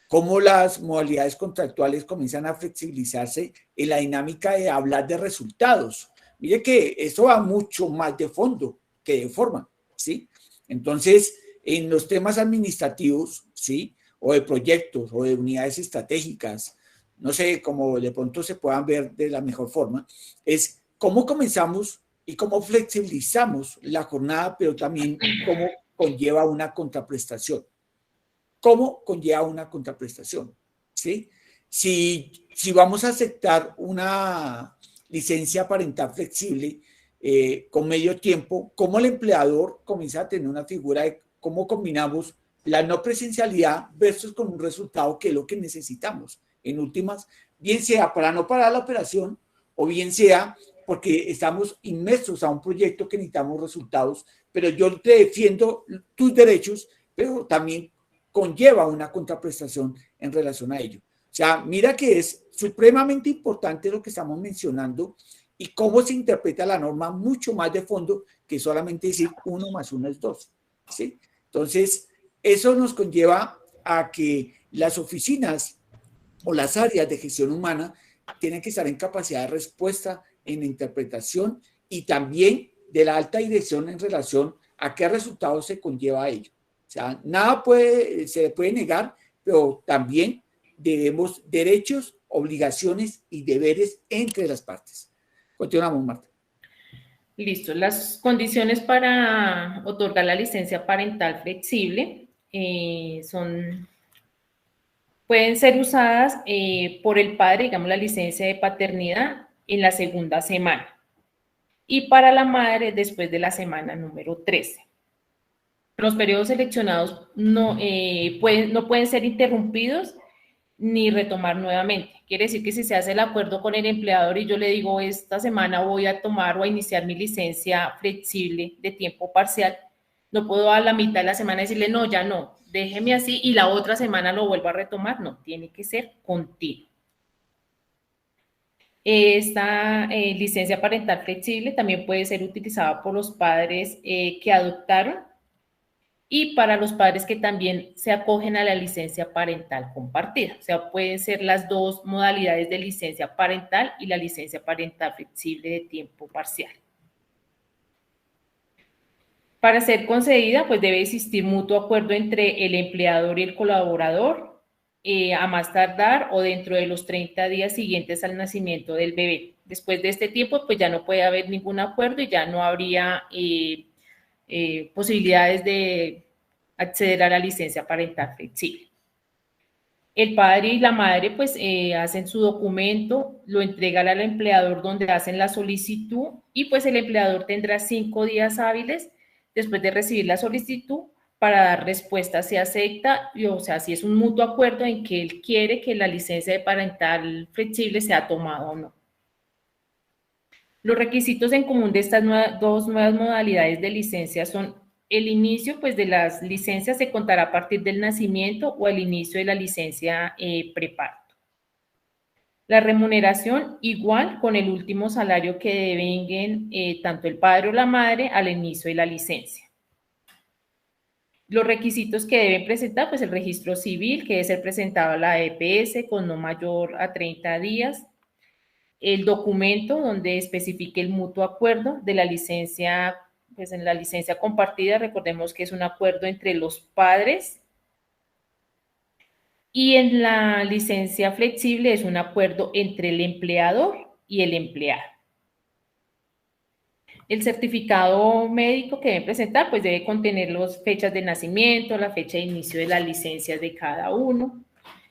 Cómo las modalidades contractuales comienzan a flexibilizarse en la dinámica de hablar de resultados. Mire que eso va mucho más de fondo que de forma, ¿sí? Entonces, en los temas administrativos, ¿sí? O de proyectos o de unidades estratégicas, no sé, cómo de pronto se puedan ver de la mejor forma, es cómo comenzamos y cómo flexibilizamos la jornada, pero también cómo conlleva una contraprestación. ¿Cómo conlleva una contraprestación? ¿Sí? Si vamos a aceptar una licencia parental flexible con medio tiempo, ¿cómo el empleador comienza a tener una figura de cómo combinamos la no presencialidad versus con un resultado que es lo que necesitamos? En últimas, bien sea para no parar la operación o bien sea porque estamos inmersos a un proyecto que necesitamos resultados, pero yo te defiendo tus derechos, pero también conlleva una contraprestación en relación a ello. O sea, mira que es supremamente importante lo que estamos mencionando y cómo se interpreta la norma mucho más de fondo que solamente decir 1 más 1 es 2. ¿Sí? Entonces, eso nos conlleva a que las oficinas o las áreas de gestión humana tienen que estar en capacidad de respuesta, en interpretación y también de la alta dirección en relación a qué resultados se conlleva a ello. O sea, nada se puede negar, pero también debemos derechos, obligaciones y deberes entre las partes. Continuamos, Marta. Listo. Las condiciones para otorgar la licencia parental flexible pueden ser usadas por el padre, digamos, la licencia de paternidad en la segunda semana y para la madre después de la semana número 13. Los periodos seleccionados no pueden ser interrumpidos ni retomar nuevamente. Quiere decir que si se hace el acuerdo con el empleador y yo le digo esta semana voy a tomar o a iniciar mi licencia flexible de tiempo parcial, no puedo a la mitad de la semana decirle no, ya no, déjeme así y la otra semana lo vuelvo a retomar. No, tiene que ser continuo. Esta licencia parental flexible también puede ser utilizada por los padres que adoptaron y para los padres que también se acogen a la licencia parental compartida. O sea, pueden ser las dos modalidades de licencia parental y la licencia parental flexible de tiempo parcial. Para ser concedida, pues debe existir mutuo acuerdo entre el empleador y el colaborador, a más tardar o dentro de los 30 días siguientes al nacimiento del bebé. Después de este tiempo, pues ya no puede haber ningún acuerdo y ya no habría posibilidades de acceder a la licencia parental flexible. El padre y la madre pues hacen su documento, lo entregan al empleador donde hacen la solicitud y pues el empleador tendrá 5 días hábiles después de recibir la solicitud para dar respuesta si acepta, o sea, si es un mutuo acuerdo en que él quiere que la licencia de parental flexible sea tomada o no. Los requisitos en común de estas dos nuevas modalidades de licencia son el inicio pues, de las licencias se contará a partir del nacimiento o el inicio de la licencia preparto. La remuneración igual con el último salario que devenguen tanto el padre o la madre al inicio de la licencia. Los requisitos que deben presentar, pues el registro civil que debe ser presentado a la EPS con no mayor a 30 días. El documento donde especifique el mutuo acuerdo de la licencia, pues en la licencia compartida, recordemos que es un acuerdo entre los padres y en la licencia flexible es un acuerdo entre el empleador y el empleado. El certificado médico que deben presentar, pues debe contener las fechas de nacimiento, la fecha de inicio de las licencias de cada uno.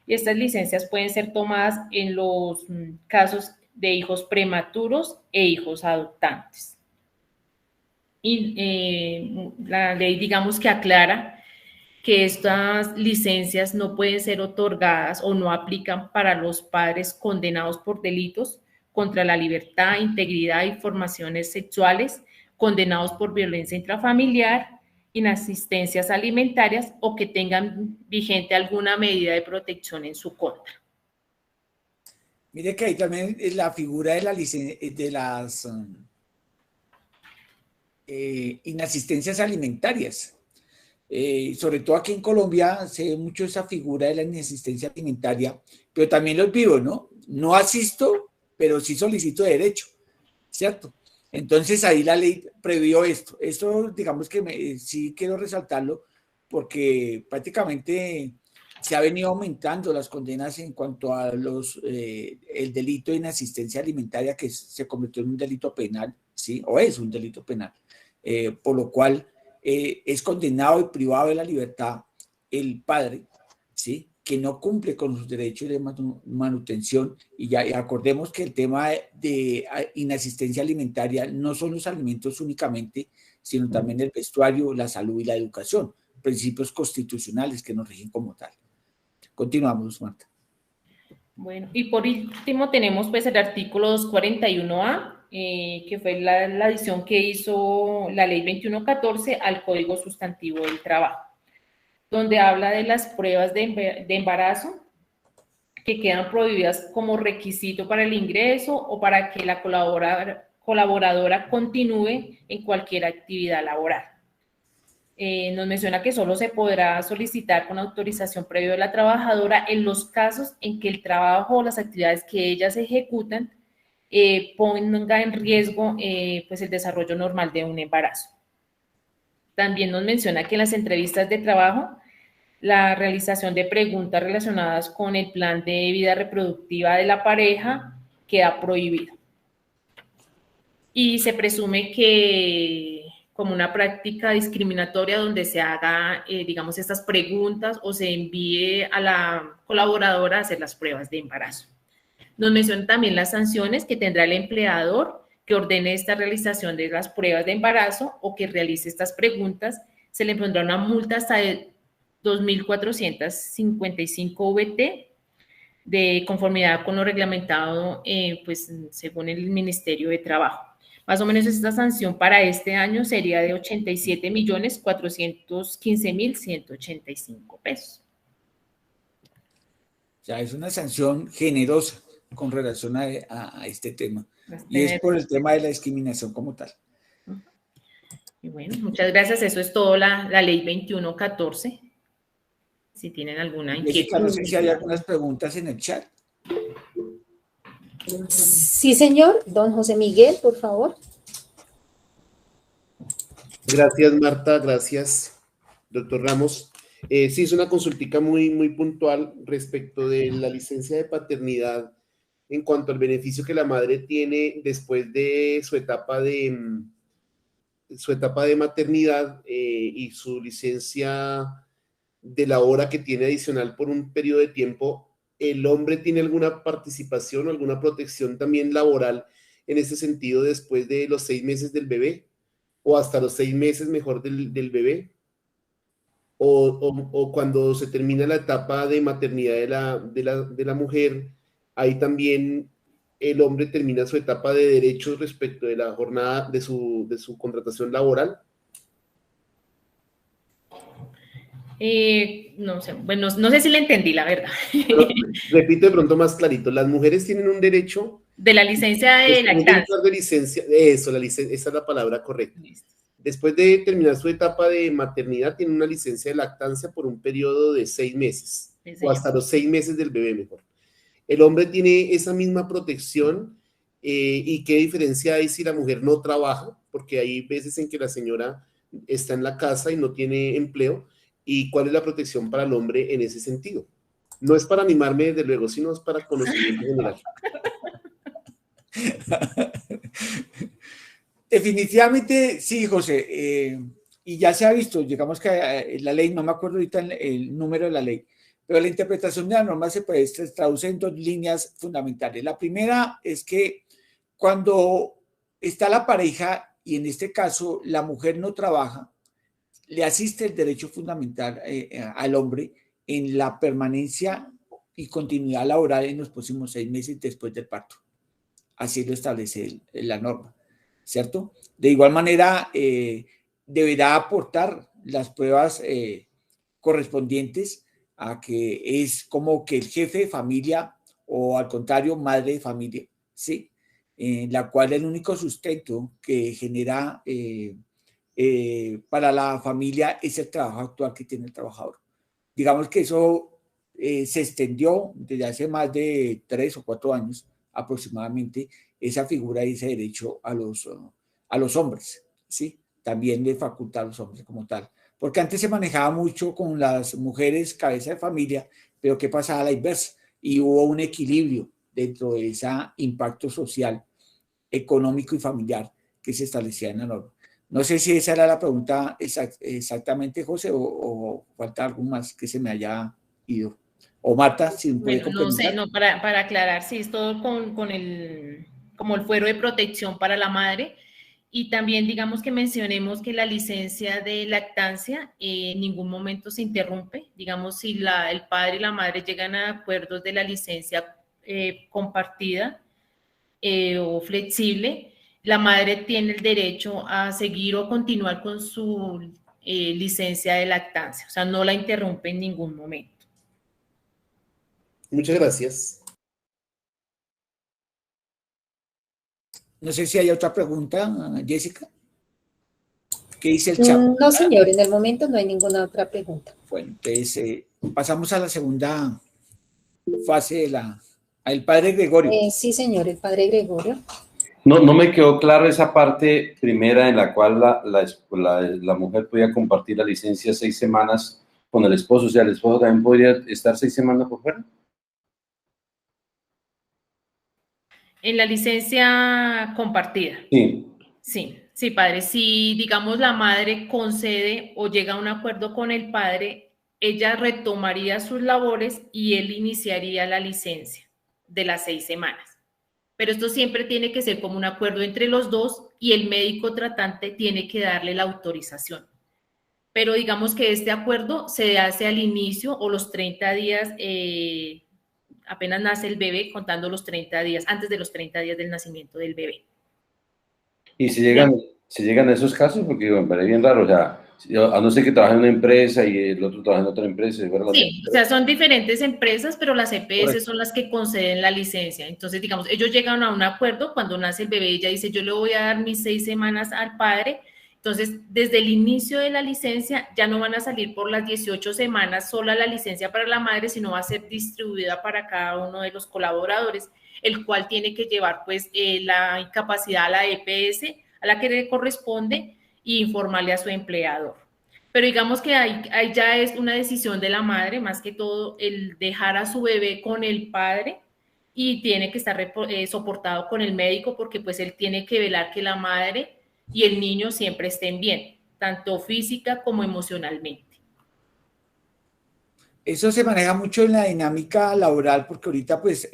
Y estas licencias pueden ser tomadas en los casos de hijos prematuros e hijos adoptantes. Y la ley, digamos que aclara que estas licencias no pueden ser otorgadas o no aplican para los padres condenados por delitos contra la libertad, integridad y formaciones sexuales, condenados por violencia intrafamiliar, inasistencias alimentarias o que tengan vigente alguna medida de protección en su contra. Mire que ahí también la figura de las inasistencias alimentarias. Sobre todo aquí en Colombia se ve mucho esa figura de la inasistencia alimentaria, pero también los vivo, ¿no? No asisto, pero sí solicito derecho, ¿cierto? Entonces ahí la ley previó esto. Esto, digamos que sí quiero resaltarlo porque prácticamente se ha venido aumentando las condenas en cuanto a el delito de inasistencia alimentaria, que se convirtió en un delito penal, ¿sí? O es un delito penal, por lo cual es condenado y privado de la libertad el padre, ¿sí?, que no cumple con sus derechos de manutención. Y acordemos que el tema de inasistencia alimentaria no son los alimentos únicamente, sino también el vestuario, la salud y la educación, principios constitucionales que nos rigen como tal. Continuamos, Marta. Bueno, y por último tenemos pues el artículo 241A, que fue la adición que hizo la ley 2114 al Código Sustantivo del Trabajo, donde habla de las pruebas de embarazo que quedan prohibidas como requisito para el ingreso o para que la colaboradora continúe en cualquier actividad laboral. Nos menciona que solo se podrá solicitar con autorización previa de la trabajadora en los casos en que el trabajo o las actividades que ellas ejecutan ponga en riesgo pues el desarrollo normal de un embarazo. También nos menciona que en las entrevistas de trabajo la realización de preguntas relacionadas con el plan de vida reproductiva de la pareja queda prohibido. Y se presume que como una práctica discriminatoria donde se haga, digamos, estas preguntas o se envíe a la colaboradora a hacer las pruebas de embarazo. Nos mencionan también las sanciones que tendrá el empleador que ordene esta realización de las pruebas de embarazo o que realice estas preguntas. Se le pondrá una multa hasta de 2.455 VT de conformidad con lo reglamentado, pues, según el Ministerio de Trabajo. Más o menos esta sanción para este año sería de 87.415.185 pesos. O sea, es una sanción generosa con relación a este tema. Y es por el tema de la discriminación como tal. Y bueno, muchas gracias. Eso es todo la ley 2114. Si tienen alguna inquietud. No sé si hay algunas preguntas en el chat. Sí, señor. Don José Miguel, por favor. Gracias, Marta. Gracias, doctor Ramos. Sí, es una consultica muy puntual respecto de la licencia de paternidad en cuanto al beneficio que la madre tiene después de su etapa de maternidad y su licencia de la hora que tiene adicional por un periodo de tiempo. ¿El hombre tiene alguna participación o alguna protección también laboral en ese sentido después de los 6 meses del bebé? ¿O hasta los 6 meses mejor del bebé? ¿O cuando se termina la etapa de maternidad de la mujer, ahí también el hombre termina su etapa de derechos respecto de la jornada de su contratación laboral? No sé, bueno, no sé si le entendí, la verdad. Pero, repito de pronto más clarito, las mujeres tienen un derecho de la licencia de lactancia. De licencia, esa es la palabra correcta. Después de terminar su etapa de maternidad, tiene una licencia de lactancia por un periodo de 6 meses, o hasta los 6 meses del bebé mejor. El hombre tiene esa misma protección, y qué diferencia hay si la mujer no trabaja, porque hay veces en que la señora está en la casa y no tiene empleo. ¿Y cuál es la protección para el hombre en ese sentido? No es para animarme, desde luego, sino es para conocimiento general. Definitivamente, sí, José. Y ya se ha visto, digamos que la ley, no me acuerdo ahorita el número de la ley, pero la interpretación de la norma se traduce en 2 líneas fundamentales. La primera es que cuando está la pareja, y en este caso la mujer no trabaja, le asiste el derecho fundamental al hombre en la permanencia y continuidad laboral en los próximos 6 meses después del parto. Así lo establece la norma, ¿cierto? De igual manera, deberá aportar las pruebas correspondientes a que es como que el jefe de familia o al contrario, madre de familia, ¿sí? En la cual el único sustento que genera para la familia es el trabajo actual que tiene el trabajador. Digamos que eso se extendió desde hace más de 3 o 4 años aproximadamente, esa figura y ese derecho a los hombres, ¿sí? También de facultad a los hombres como tal. Porque antes se manejaba mucho con las mujeres cabeza de familia, pero ¿qué pasaba a la inversa? Y hubo un equilibrio dentro de ese impacto social, económico y familiar que se establecía en la norma. No sé si esa era la pregunta exactamente, José, o falta algo más que se me haya ido. O Marta, si me puede complementar. No sé, no, para aclarar, sí, es todo como el fuero de protección para la madre. Y también, digamos que mencionemos que la licencia de lactancia en ningún momento se interrumpe. Digamos, si el padre y la madre llegan a acuerdos de la licencia compartida o flexible, la madre tiene el derecho a seguir o continuar con su licencia de lactancia. O sea, no la interrumpe en ningún momento. Muchas gracias. No sé si hay otra pregunta, Jessica. ¿Qué dice el chat? No, señor, en el momento no hay ninguna otra pregunta. Bueno, entonces pasamos a la segunda fase al padre Gregorio. Sí, señor, el padre Gregorio. No me quedó claro esa parte primera en la cual la mujer podía compartir la licencia 6 semanas con el esposo. O sea, el esposo también podría estar 6 semanas por fuera. En la licencia compartida. Sí. Sí, padre. Si, digamos, la madre concede o llega a un acuerdo con el padre, ella retomaría sus labores y él iniciaría la licencia de las 6 semanas. Pero esto siempre tiene que ser como un acuerdo entre los dos y el médico tratante tiene que darle la autorización. Pero digamos que este acuerdo se hace al inicio o los 30 días, apenas nace el bebé, contando los 30 días, antes de los 30 días del nacimiento del bebé. Y si llegan a esos casos, porque me parece bien raro, o sea, a no ser que trabaje en una empresa y el otro trabaja en otra empresa. Sí, o sea, son diferentes empresas, pero las EPS son las que conceden la licencia. Entonces, digamos, ellos llegan a un acuerdo cuando nace el bebé, ella dice, yo le voy a dar mis 6 semanas al padre. Entonces, desde el inicio de la licencia ya no van a salir por las 18 semanas sola la licencia para la madre, sino va a ser distribuida para cada uno de los colaboradores, el cual tiene que llevar pues la incapacidad a la EPS, a la que le corresponde, e informarle a su empleador. Pero digamos que ahí ya es una decisión de la madre, más que todo el dejar a su bebé con el padre y tiene que estar soportado con el médico porque pues él tiene que velar que la madre y el niño siempre estén bien, tanto física como emocionalmente. Eso se maneja mucho en la dinámica laboral porque ahorita pues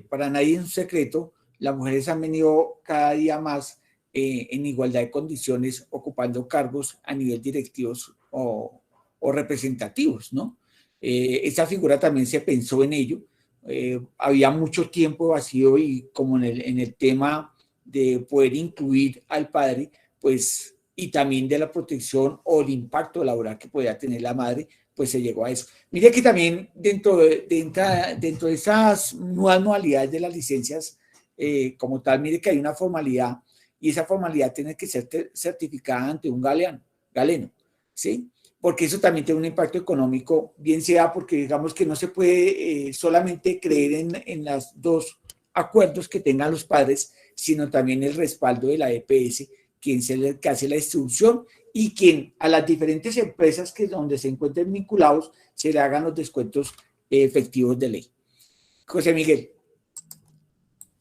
para nadie es un secreto, las mujeres han venido cada día más en igualdad de condiciones ocupando cargos a nivel directivos o representativos, ¿no? Esa figura también se pensó en ello. Había mucho tiempo vacío y como en el tema de poder incluir al padre, pues, y también de la protección o el impacto laboral que podía tener la madre, pues se llegó a eso. Mire que también dentro de esas nuevas modalidades de las licencias, como tal, mire que hay una formalidad y esa formalidad tiene que ser certificada ante un galeno, ¿sí? Porque eso también tiene un impacto económico, bien sea porque digamos que no se puede solamente creer en los 2 acuerdos que tengan los padres, sino también el respaldo de la EPS, quien que hace la distribución y quien a las diferentes empresas donde se encuentren vinculados se le hagan los descuentos efectivos de ley. José Miguel.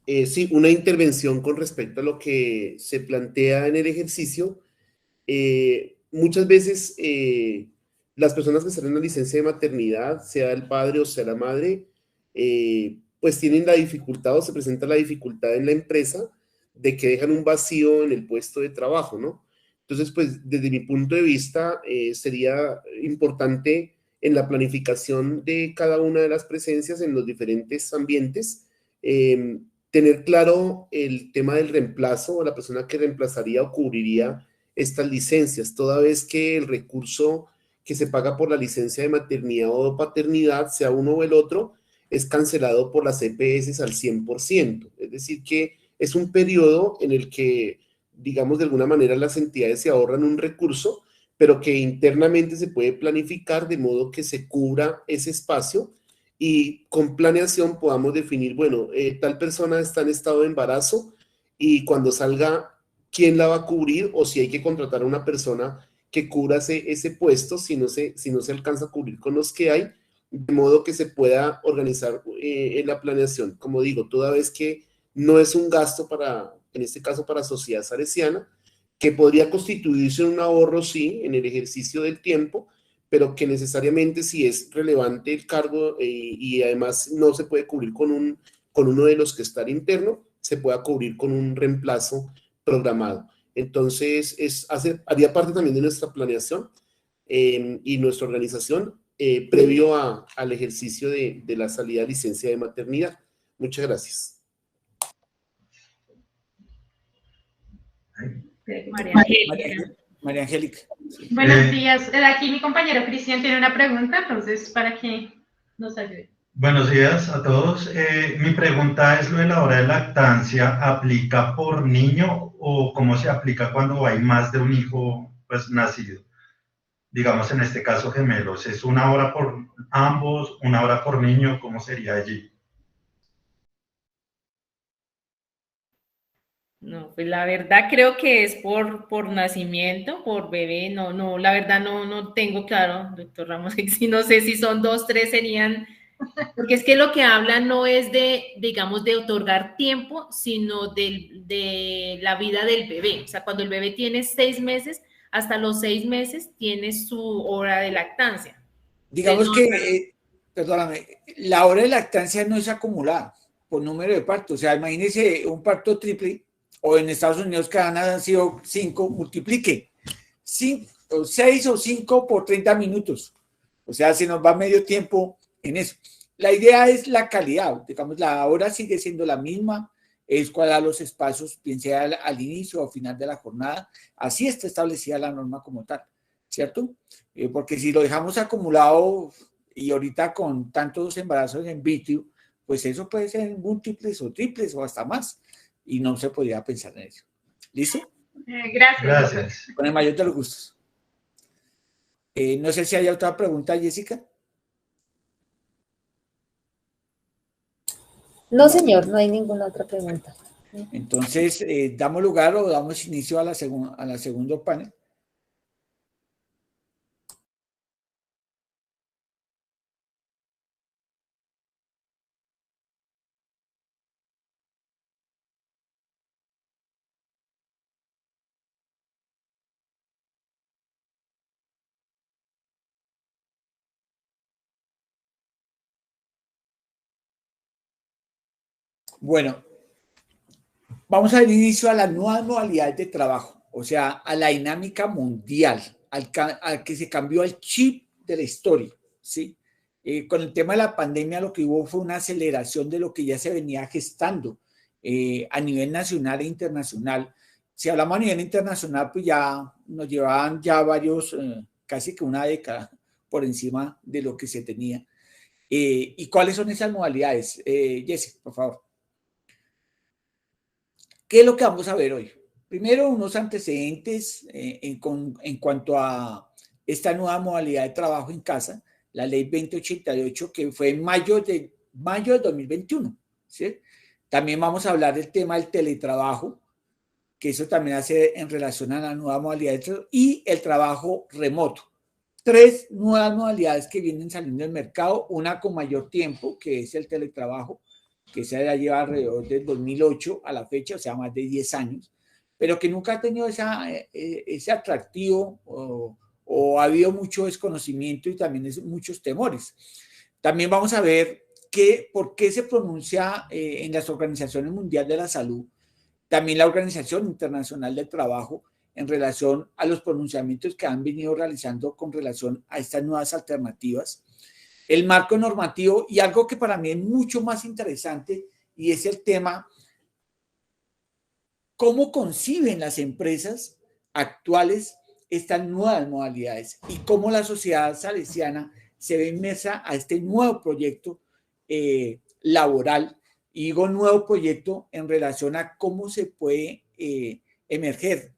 Sí, una intervención con respecto a lo que se plantea en el ejercicio. Muchas veces las personas que están en la licencia de maternidad, sea el padre o sea la madre, pues tienen la dificultad o se presenta la dificultad en la empresa de que dejan un vacío en el puesto de trabajo, ¿no? Entonces, pues desde mi punto de vista sería importante en la planificación de cada una de las presencias en los diferentes ambientes, tener claro el tema del reemplazo o la persona que reemplazaría o cubriría estas licencias, toda vez que el recurso que se paga por la licencia de maternidad o paternidad, sea uno o el otro, es cancelado por las EPS al 100%. Es decir, que es un periodo en el que digamos, de alguna manera las entidades se ahorran un recurso, pero que internamente se puede planificar de modo que se cubra ese espacio y con planeación podamos definir, bueno, tal persona está en estado de embarazo y cuando salga, ¿quién la va a cubrir? O si hay que contratar a una persona que cubra ese puesto, si no se alcanza a cubrir con los que hay, de modo que se pueda organizar en la planeación. Como digo, toda vez que no es un gasto en este caso para Sociedad Salesiana, que podría constituirse en un ahorro, sí, en el ejercicio del tiempo, pero que necesariamente si es relevante el cargo y además no se puede cubrir con uno de los que está al interno, se pueda cubrir con un reemplazo programado. Entonces, haría parte también de nuestra planeación y nuestra organización previo al ejercicio de la salida de licencia de maternidad. Muchas gracias. María Angélica. Buenos días. Aquí mi compañero Cristian tiene una pregunta, entonces para que nos ayude. Buenos días a todos. Mi pregunta es: ¿lo de la hora de lactancia aplica por niño o cómo se aplica cuando hay más de un hijo pues nacido? Digamos, en este caso gemelos, ¿es una hora por ambos, una hora por niño? ¿Cómo sería allí? No, pues la verdad creo que es por nacimiento, por bebé. No, la verdad no tengo claro, doctor Ramos, si no sé si son 2, 3 serían, porque es que lo que hablan no es digamos, de otorgar tiempo, sino de la vida del bebé. O sea, cuando el bebé tiene 6 meses, hasta los 6 meses tiene su hora de lactancia. Digamos que, perdóname, la hora de lactancia no es acumulada por número de partos. O sea, imagínese un parto triple, o en Estados Unidos que han sido 5, multiplique 6 o 5 por 30 minutos. O sea, se nos va medio tiempo en eso. La idea es la calidad, digamos, la hora sigue siendo la misma, es cuadrar los espacios, bien sea al inicio o final de la jornada. Así está establecida la norma como tal, ¿cierto? Porque si lo dejamos acumulado y ahorita con tantos embarazos en vitro, pues eso puede ser múltiples o triples o hasta más. Y no se podía pensar en eso. ¿Listo? Gracias. Con el mayor de los gustos. No sé si hay otra pregunta, Jessica. No, señor, no hay ninguna otra pregunta. Entonces, ¿damos lugar o damos inicio a la segundo panel? Bueno, vamos a dar inicio a las nuevas modalidades de trabajo, o sea, a la dinámica mundial, al que se cambió el chip de la historia, ¿sí? Con el tema de la pandemia lo que hubo fue una aceleración de lo que ya se venía gestando a nivel nacional e internacional. Si hablamos a nivel internacional, pues ya nos llevaban ya varios, casi que una década por encima de lo que se tenía. ¿Y cuáles son esas modalidades? Jessica, por favor. ¿Qué es lo que vamos a ver hoy? Primero, unos antecedentes en cuanto a esta nueva modalidad de trabajo en casa, la ley 2088, que fue en mayo de 2021. ¿Sí? También vamos a hablar del tema del teletrabajo, que eso también hace en relación a la nueva modalidad de trabajo, y el trabajo remoto. 3 nuevas modalidades que vienen saliendo del mercado, una con mayor tiempo, que es el teletrabajo, que se ya lleva alrededor del 2008 a la fecha, o sea, más de 10 años, pero que nunca ha tenido ese atractivo o ha habido mucho desconocimiento y también muchos temores. También vamos a ver por qué se pronuncia en las organizaciones mundiales de la salud, también la Organización Internacional del Trabajo, en relación a los pronunciamientos que han venido realizando con relación a estas nuevas alternativas, el marco normativo y algo que para mí es mucho más interesante, y es el tema cómo conciben las empresas actuales estas nuevas modalidades y cómo la sociedad salesiana se ve inmersa a este nuevo proyecto laboral. Y digo nuevo proyecto en relación a cómo se puede emerger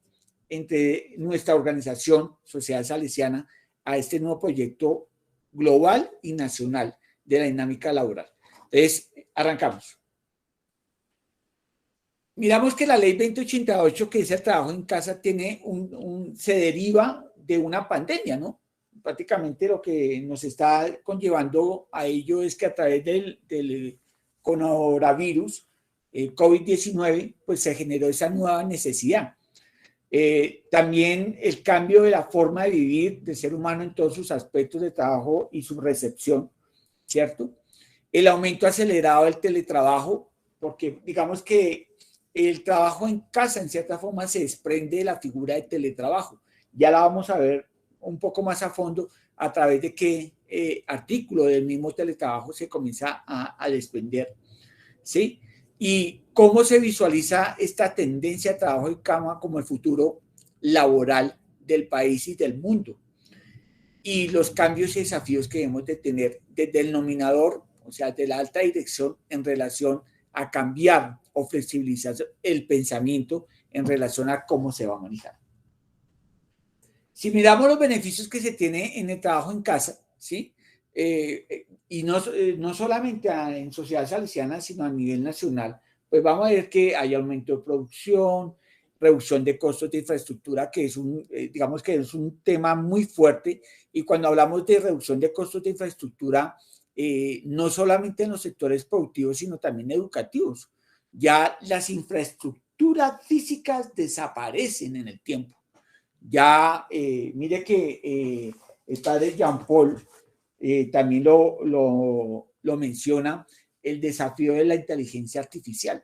entre nuestra organización Sociedad Salesiana a este nuevo proyecto global y nacional de la dinámica laboral. Entonces, arrancamos. Miramos que la ley 2088, que es el trabajo en casa, se deriva de una pandemia, ¿no? Prácticamente lo que nos está conllevando a ello es que a través del coronavirus, COVID-19, pues se generó esa nueva necesidad. También el cambio de la forma de vivir del ser humano en todos sus aspectos de trabajo y su recepción, ¿cierto? El aumento acelerado del teletrabajo, porque digamos que el trabajo en casa en cierta forma se desprende de la figura de teletrabajo. Ya la vamos a ver un poco más a fondo a través de qué artículo del mismo teletrabajo se comienza a desprender, ¿sí? Y cómo se visualiza esta tendencia de trabajo en cama como el futuro laboral del país y del mundo. Y los cambios y desafíos que debemos de tener desde el nominador, o sea, de la alta dirección en relación a cambiar o flexibilizar el pensamiento en relación a cómo se va a manejar. Si miramos los beneficios que se tiene en el trabajo en casa, ¿sí? Y no solamente en Sociedad Salesiana, sino a nivel nacional, pues vamos a ver que hay aumento de producción, reducción de costos de infraestructura, que es digamos que es un tema muy fuerte. Y cuando hablamos de reducción de costos de infraestructura, no solamente en los sectores productivos, sino también educativos. Ya las infraestructuras físicas desaparecen en el tiempo. Ya, mire que el padre Jean Paul también lo menciona, el desafío de la inteligencia artificial.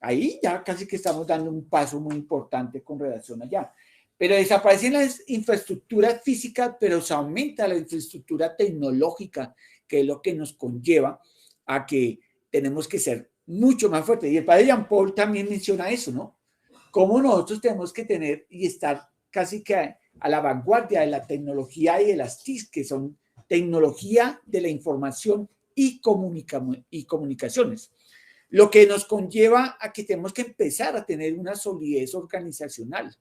Ahí ya casi que estamos dando un paso muy importante con relación allá. Pero desaparecen las infraestructuras físicas, pero se aumenta la infraestructura tecnológica, que es lo que nos conlleva a que tenemos que ser mucho más fuertes. Y el padre Jean Paul también menciona eso, ¿no? Cómo nosotros tenemos que tener y estar casi que a la vanguardia de la tecnología y de las TIC, que son tecnología de la información y comunicaciones. Lo que nos conlleva a que tenemos que empezar a tener una solidez organizacional.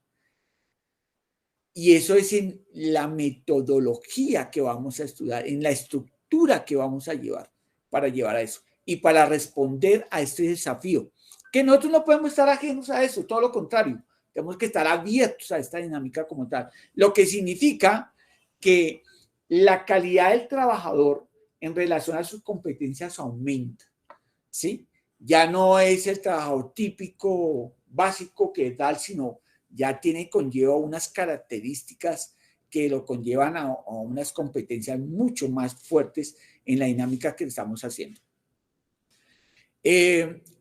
Y eso es en la metodología que vamos a estudiar, en la estructura que vamos a llevar para llevar a eso y para responder a este desafío. Que nosotros no podemos estar ajenos a eso, todo lo contrario. Tenemos que estar abiertos a esta dinámica como tal. Lo que significa que la calidad del trabajador en relación a sus competencias aumenta, ¿sí? Ya no es el trabajador típico, básico que tal, sino ya conlleva unas características que lo conllevan a unas competencias mucho más fuertes en la dinámica que estamos haciendo.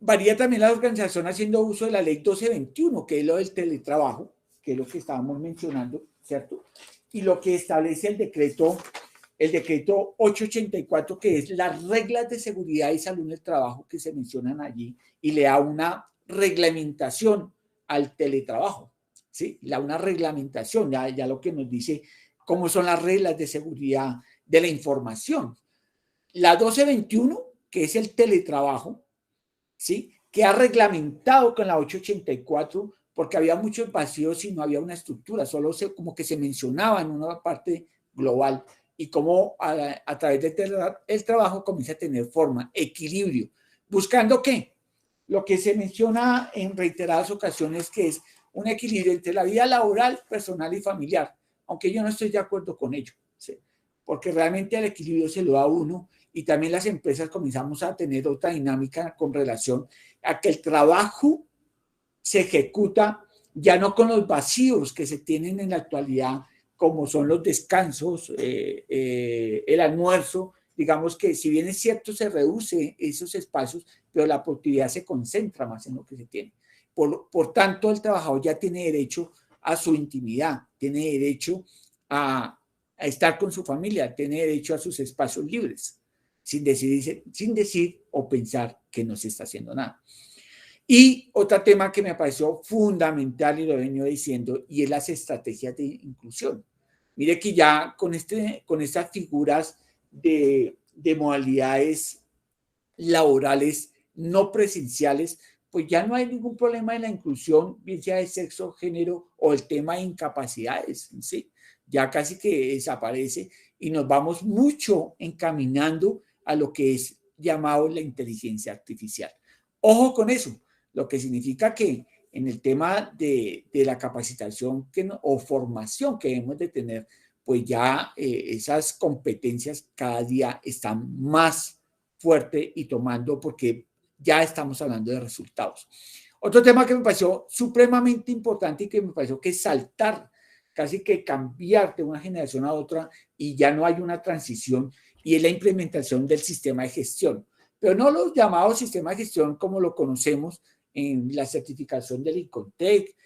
Varía también la organización haciendo uso de la ley 1221, que es lo del teletrabajo, que es lo que estábamos mencionando, ¿cierto? Y lo que establece el decreto 884, que es las reglas de seguridad y salud en el trabajo que se mencionan allí, y le da una reglamentación al teletrabajo, ¿sí? Una reglamentación, ya lo que nos dice cómo son las reglas de seguridad de la información. La 1221, que es el teletrabajo, ¿sí? Que ha reglamentado con la 884, porque había muchos vacíos y no había una estructura, solo como que se mencionaba en una parte global, y cómo a través del trabajo comienza a tener forma, equilibrio, buscando ¿qué? Lo que se menciona en reiteradas ocasiones, que es un equilibrio entre la vida laboral, personal y familiar, aunque yo no estoy de acuerdo con ello, ¿sí? Porque realmente el equilibrio se lo da uno, y también las empresas comenzamos a tener otra dinámica con relación a que el trabajo se ejecuta ya no con los vacíos que se tienen en la actualidad, como son los descansos, el almuerzo. Digamos que si bien es cierto se reduce esos espacios, pero la productividad se concentra más en lo que se tiene. Por tanto, el trabajador ya tiene derecho a su intimidad, tiene derecho a estar con su familia, tiene derecho a sus espacios libres, sin decir o pensar que no se está haciendo nada. Y otro tema que me pareció fundamental y lo he venido diciendo, y es las estrategias de inclusión. Mire que ya con estas figuras de modalidades laborales no presenciales, pues ya no hay ningún problema en la inclusión, bien sea de sexo, género o el tema de incapacidades, ¿sí? Ya casi que desaparece y nos vamos mucho encaminando a lo que es llamado la inteligencia artificial. Ojo con eso, lo que significa que en el tema de la capacitación o formación que debemos de tener, pues ya esas competencias cada día están más fuertes y tomando, porque ya estamos hablando de resultados. Otro tema que me pareció supremamente importante y que me pareció que saltar, casi que cambiar de una generación a otra y ya no hay una transición, y es la implementación del sistema de gestión. Pero no los llamados sistemas de gestión como lo conocemos en la certificación del INCONTEC,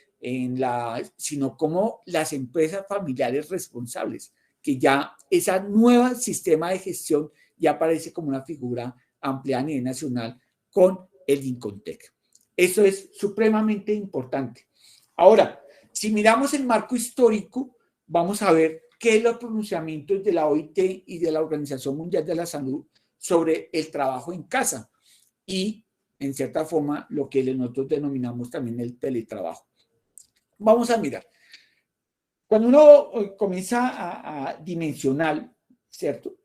sino como las empresas familiares responsables, que ya ese nuevo sistema de gestión ya aparece como una figura amplia a nivel nacional con el INCONTEC. Eso es supremamente importante. Ahora, si miramos el marco histórico, vamos a ver qué es los pronunciamientos de la OIT y de la Organización Mundial de la Salud sobre el trabajo en casa y, en cierta forma, lo que nosotros denominamos también el teletrabajo. Vamos a mirar. Cuando uno comienza a dimensionar, ¿cierto?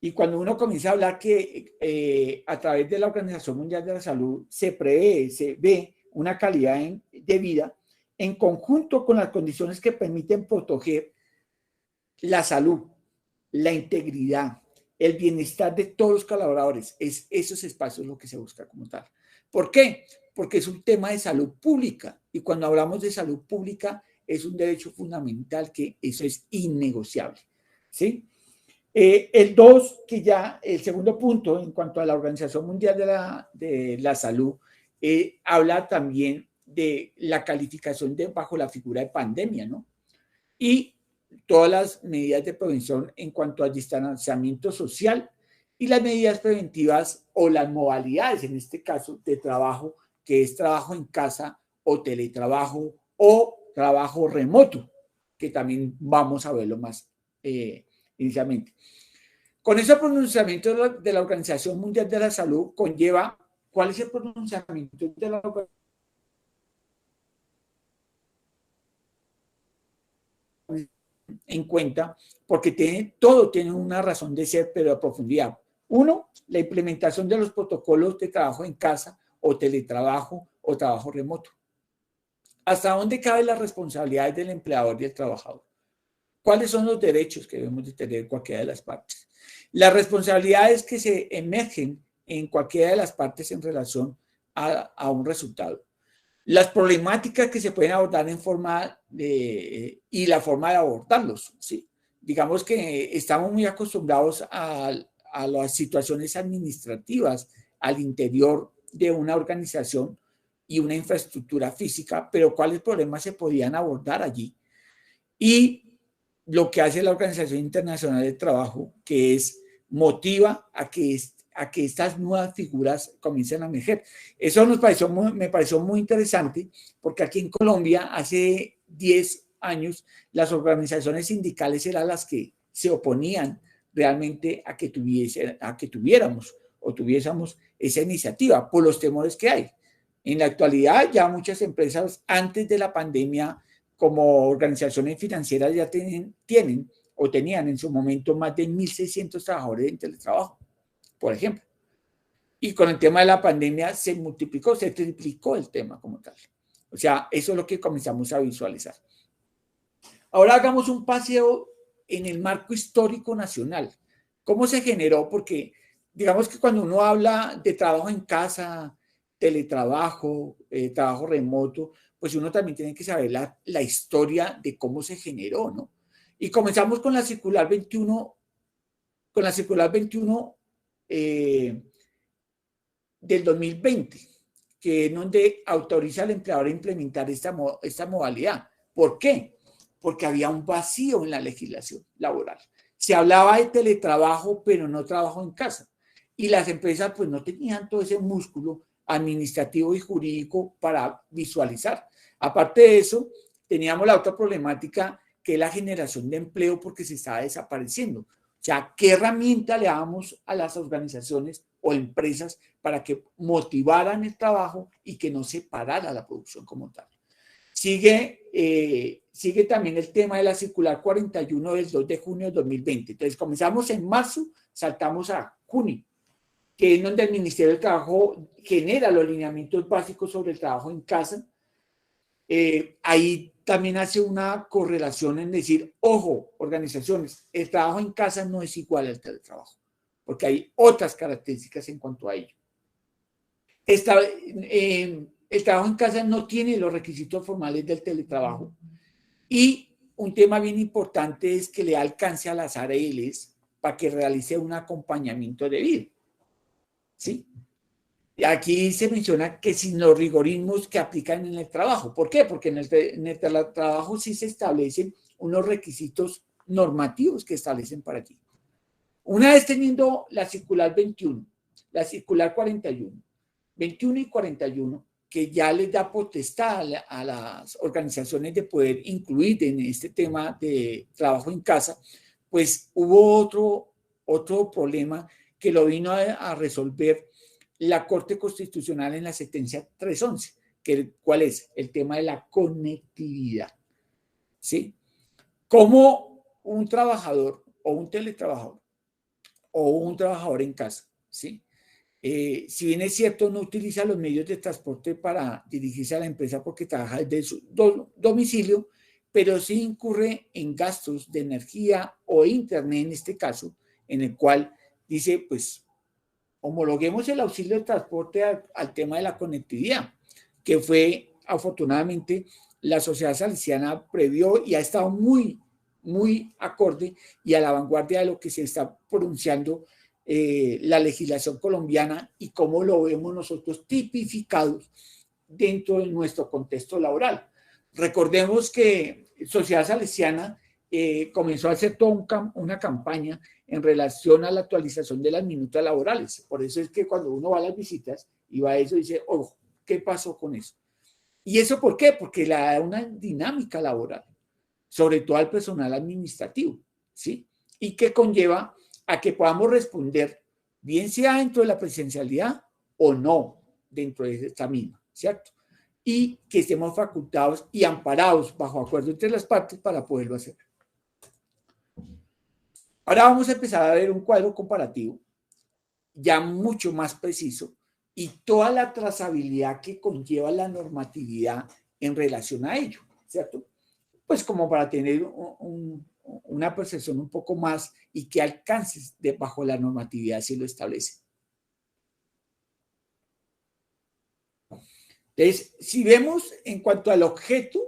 Y cuando uno comienza a hablar que a través de la Organización Mundial de la Salud se prevé, se ve una calidad de vida en conjunto con las condiciones que permiten proteger la salud, la integridad, el bienestar de todos los colaboradores, es esos espacios lo que se busca como tal. ¿Por qué? Porque es un tema de salud pública, y cuando hablamos de salud pública es un derecho fundamental, que eso es innegociable, ¿sí? El segundo punto en cuanto a la Organización Mundial de la Salud habla también de la calificación bajo la figura de pandemia, ¿no? Y todas las medidas de prevención en cuanto al distanciamiento social y las medidas preventivas o las modalidades, en este caso, de trabajo, que es trabajo en casa o teletrabajo o trabajo remoto, que también vamos a verlo más inicialmente. Con ese pronunciamiento de la Organización Mundial de la Salud conlleva, ¿cuál es el pronunciamiento de la Organización? En cuenta, porque todo tiene una razón de ser, pero a profundidad. Uno, la implementación de los protocolos de trabajo en casa o teletrabajo o trabajo remoto. ¿Hasta dónde caben las responsabilidades del empleador y el trabajador? ¿Cuáles son los derechos que debemos de tener cualquiera de las partes? Las responsabilidades que se emergen en cualquiera de las partes en relación a un resultado. Las problemáticas que se pueden abordar y la forma de abordarlos, ¿sí? Digamos que estamos muy acostumbrados a las situaciones administrativas al interior de una organización y una infraestructura física, pero ¿cuáles problemas se podían abordar allí? Y lo que hace la Organización Internacional del Trabajo, que motiva a que estas nuevas figuras comiencen a emerger. Eso me pareció muy interesante, porque aquí en Colombia hace 10 años las organizaciones sindicales eran las que se oponían realmente a que tuviéramos o tuviésemos esa iniciativa por los temores que hay. En la actualidad ya muchas empresas antes de la pandemia como organizaciones financieras ya tienen o tenían en su momento más de 1.600 trabajadores en teletrabajo, por ejemplo. Y con el tema de la pandemia se multiplicó, se triplicó el tema como tal. O sea, eso es lo que comenzamos a visualizar. Ahora hagamos un paseo en el marco histórico nacional. ¿Cómo se generó? Porque digamos que cuando uno habla de trabajo en casa, teletrabajo, trabajo remoto, pues uno también tiene que saber la historia de cómo se generó, ¿no? Y comenzamos con la circular 21, del 2020, que es donde autoriza al empleador a implementar esta modalidad. ¿Por qué? Porque había un vacío en la legislación laboral. Se hablaba de teletrabajo, pero no trabajo en casa. Y las empresas pues no tenían todo ese músculo administrativo y jurídico para visualizar. Aparte de eso, teníamos la otra problemática, que es la generación de empleo, porque se estaba desapareciendo. O sea, ¿qué herramienta le damos a las organizaciones o empresas para que motivaran el trabajo y que no se parara la producción como tal? Sigue también el tema de la circular 41 del 2 de junio de 2020. Entonces, comenzamos en marzo, saltamos a junio, que es donde el Ministerio del Trabajo genera los lineamientos básicos sobre el trabajo en casa. Ahí también hace una correlación en decir, ojo, organizaciones, el trabajo en casa no es igual al teletrabajo, porque hay otras características en cuanto a ello. El trabajo en casa no tiene los requisitos formales del teletrabajo y un tema bien importante es que le alcance a las ARLs para que realice un acompañamiento debido. ¿Sí? Y aquí se menciona que sin los rigorismos que aplican en el trabajo. ¿Por qué? Porque en el trabajo sí se establecen unos requisitos normativos que establecen para ti. Una vez teniendo la circular 21, la circular 41, 21 y 41, que ya les da potestad a las organizaciones de poder incluir en este tema de trabajo en casa, pues hubo otro problema que lo vino a resolver la Corte Constitucional en la sentencia 311, ¿cuál es? El tema de la conectividad. ¿Sí? Como un trabajador o un teletrabajador o un trabajador en casa, ¿sí? Si bien es cierto, no utiliza los medios de transporte para dirigirse a la empresa porque trabaja desde su domicilio, pero sí incurre en gastos de energía o internet en este caso, en el cual dice, pues, homologuemos el auxilio de transporte al tema de la conectividad, que fue, afortunadamente, la sociedad salesiana previó y ha estado muy, muy acorde y a la vanguardia de lo que se está pronunciando la legislación colombiana y cómo lo vemos nosotros tipificados dentro de nuestro contexto laboral. Recordemos que Sociedad Salesiana comenzó a hacer toda una campaña en relación a la actualización de las minutas laborales. Por eso es que cuando uno va a las visitas y va a eso, dice, ojo, ¿qué pasó con eso? ¿Y eso por qué? Porque le da una dinámica laboral, sobre todo al personal administrativo, ¿sí? Y que conlleva a que podamos responder, bien sea dentro de la presencialidad o no dentro de esta misma, ¿cierto? Y que estemos facultados y amparados bajo acuerdo entre las partes para poderlo hacer. Ahora vamos a empezar a ver un cuadro comparativo ya mucho más preciso y toda la trazabilidad que conlleva la normatividad en relación a ello, ¿cierto? Pues como para tener una percepción un poco más y que alcances bajo la normatividad si lo establece. Entonces, si vemos en cuanto al objeto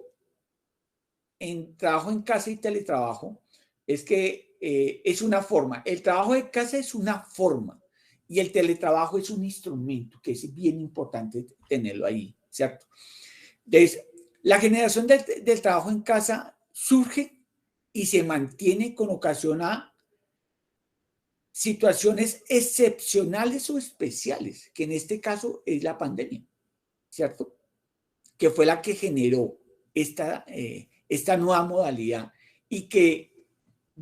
en trabajo en casa y teletrabajo, es que es una forma. El trabajo de casa es una forma y el teletrabajo es un instrumento, que es bien importante tenerlo ahí, ¿cierto? Entonces, la generación del trabajo en casa surge y se mantiene con ocasión a situaciones excepcionales o especiales, que en este caso es la pandemia, ¿cierto? Que fue la que generó esta nueva modalidad y que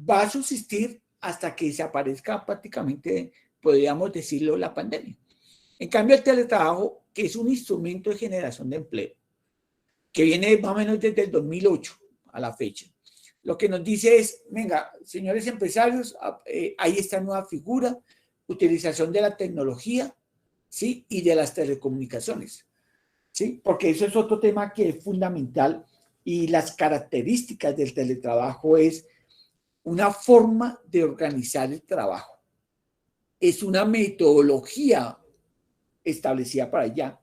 va a subsistir hasta que desaparezca prácticamente, podríamos decirlo, la pandemia. En cambio, el teletrabajo, que es un instrumento de generación de empleo, que viene más o menos desde el 2008 a la fecha, lo que nos dice es, venga, señores empresarios, hay esta nueva figura, utilización de la tecnología, ¿sí? Y de las telecomunicaciones, ¿sí? Porque eso es otro tema que es fundamental y las características del teletrabajo es una forma de organizar el trabajo. Es una metodología establecida para allá,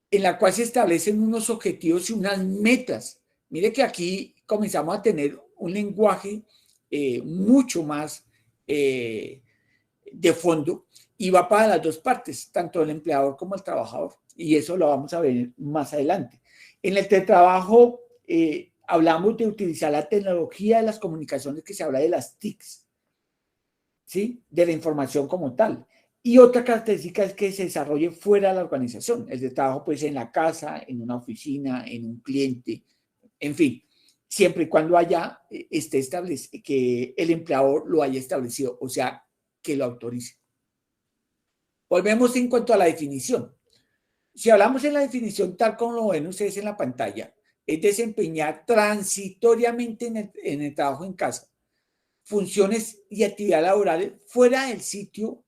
en la cual se establecen unos objetivos y unas metas. Mire que aquí comenzamos a tener un lenguaje mucho más de fondo y va para las dos partes, tanto el empleador como el trabajador. Y eso lo vamos a ver más adelante. En el teletrabajo hablamos de utilizar la tecnología de las comunicaciones, que se habla de las TICs, ¿sí? De la información como tal. Y otra característica es que se desarrolle fuera de la organización. El de trabajo puede ser en la casa, en una oficina, en un cliente, en fin, siempre y cuando esté establecido, que el empleador lo haya establecido, o sea, que lo autorice. Volvemos en cuanto a la definición. Si hablamos en la definición tal como lo ven ustedes en la pantalla, es desempeñar transitoriamente en el trabajo en casa funciones y actividades laborales fuera del sitio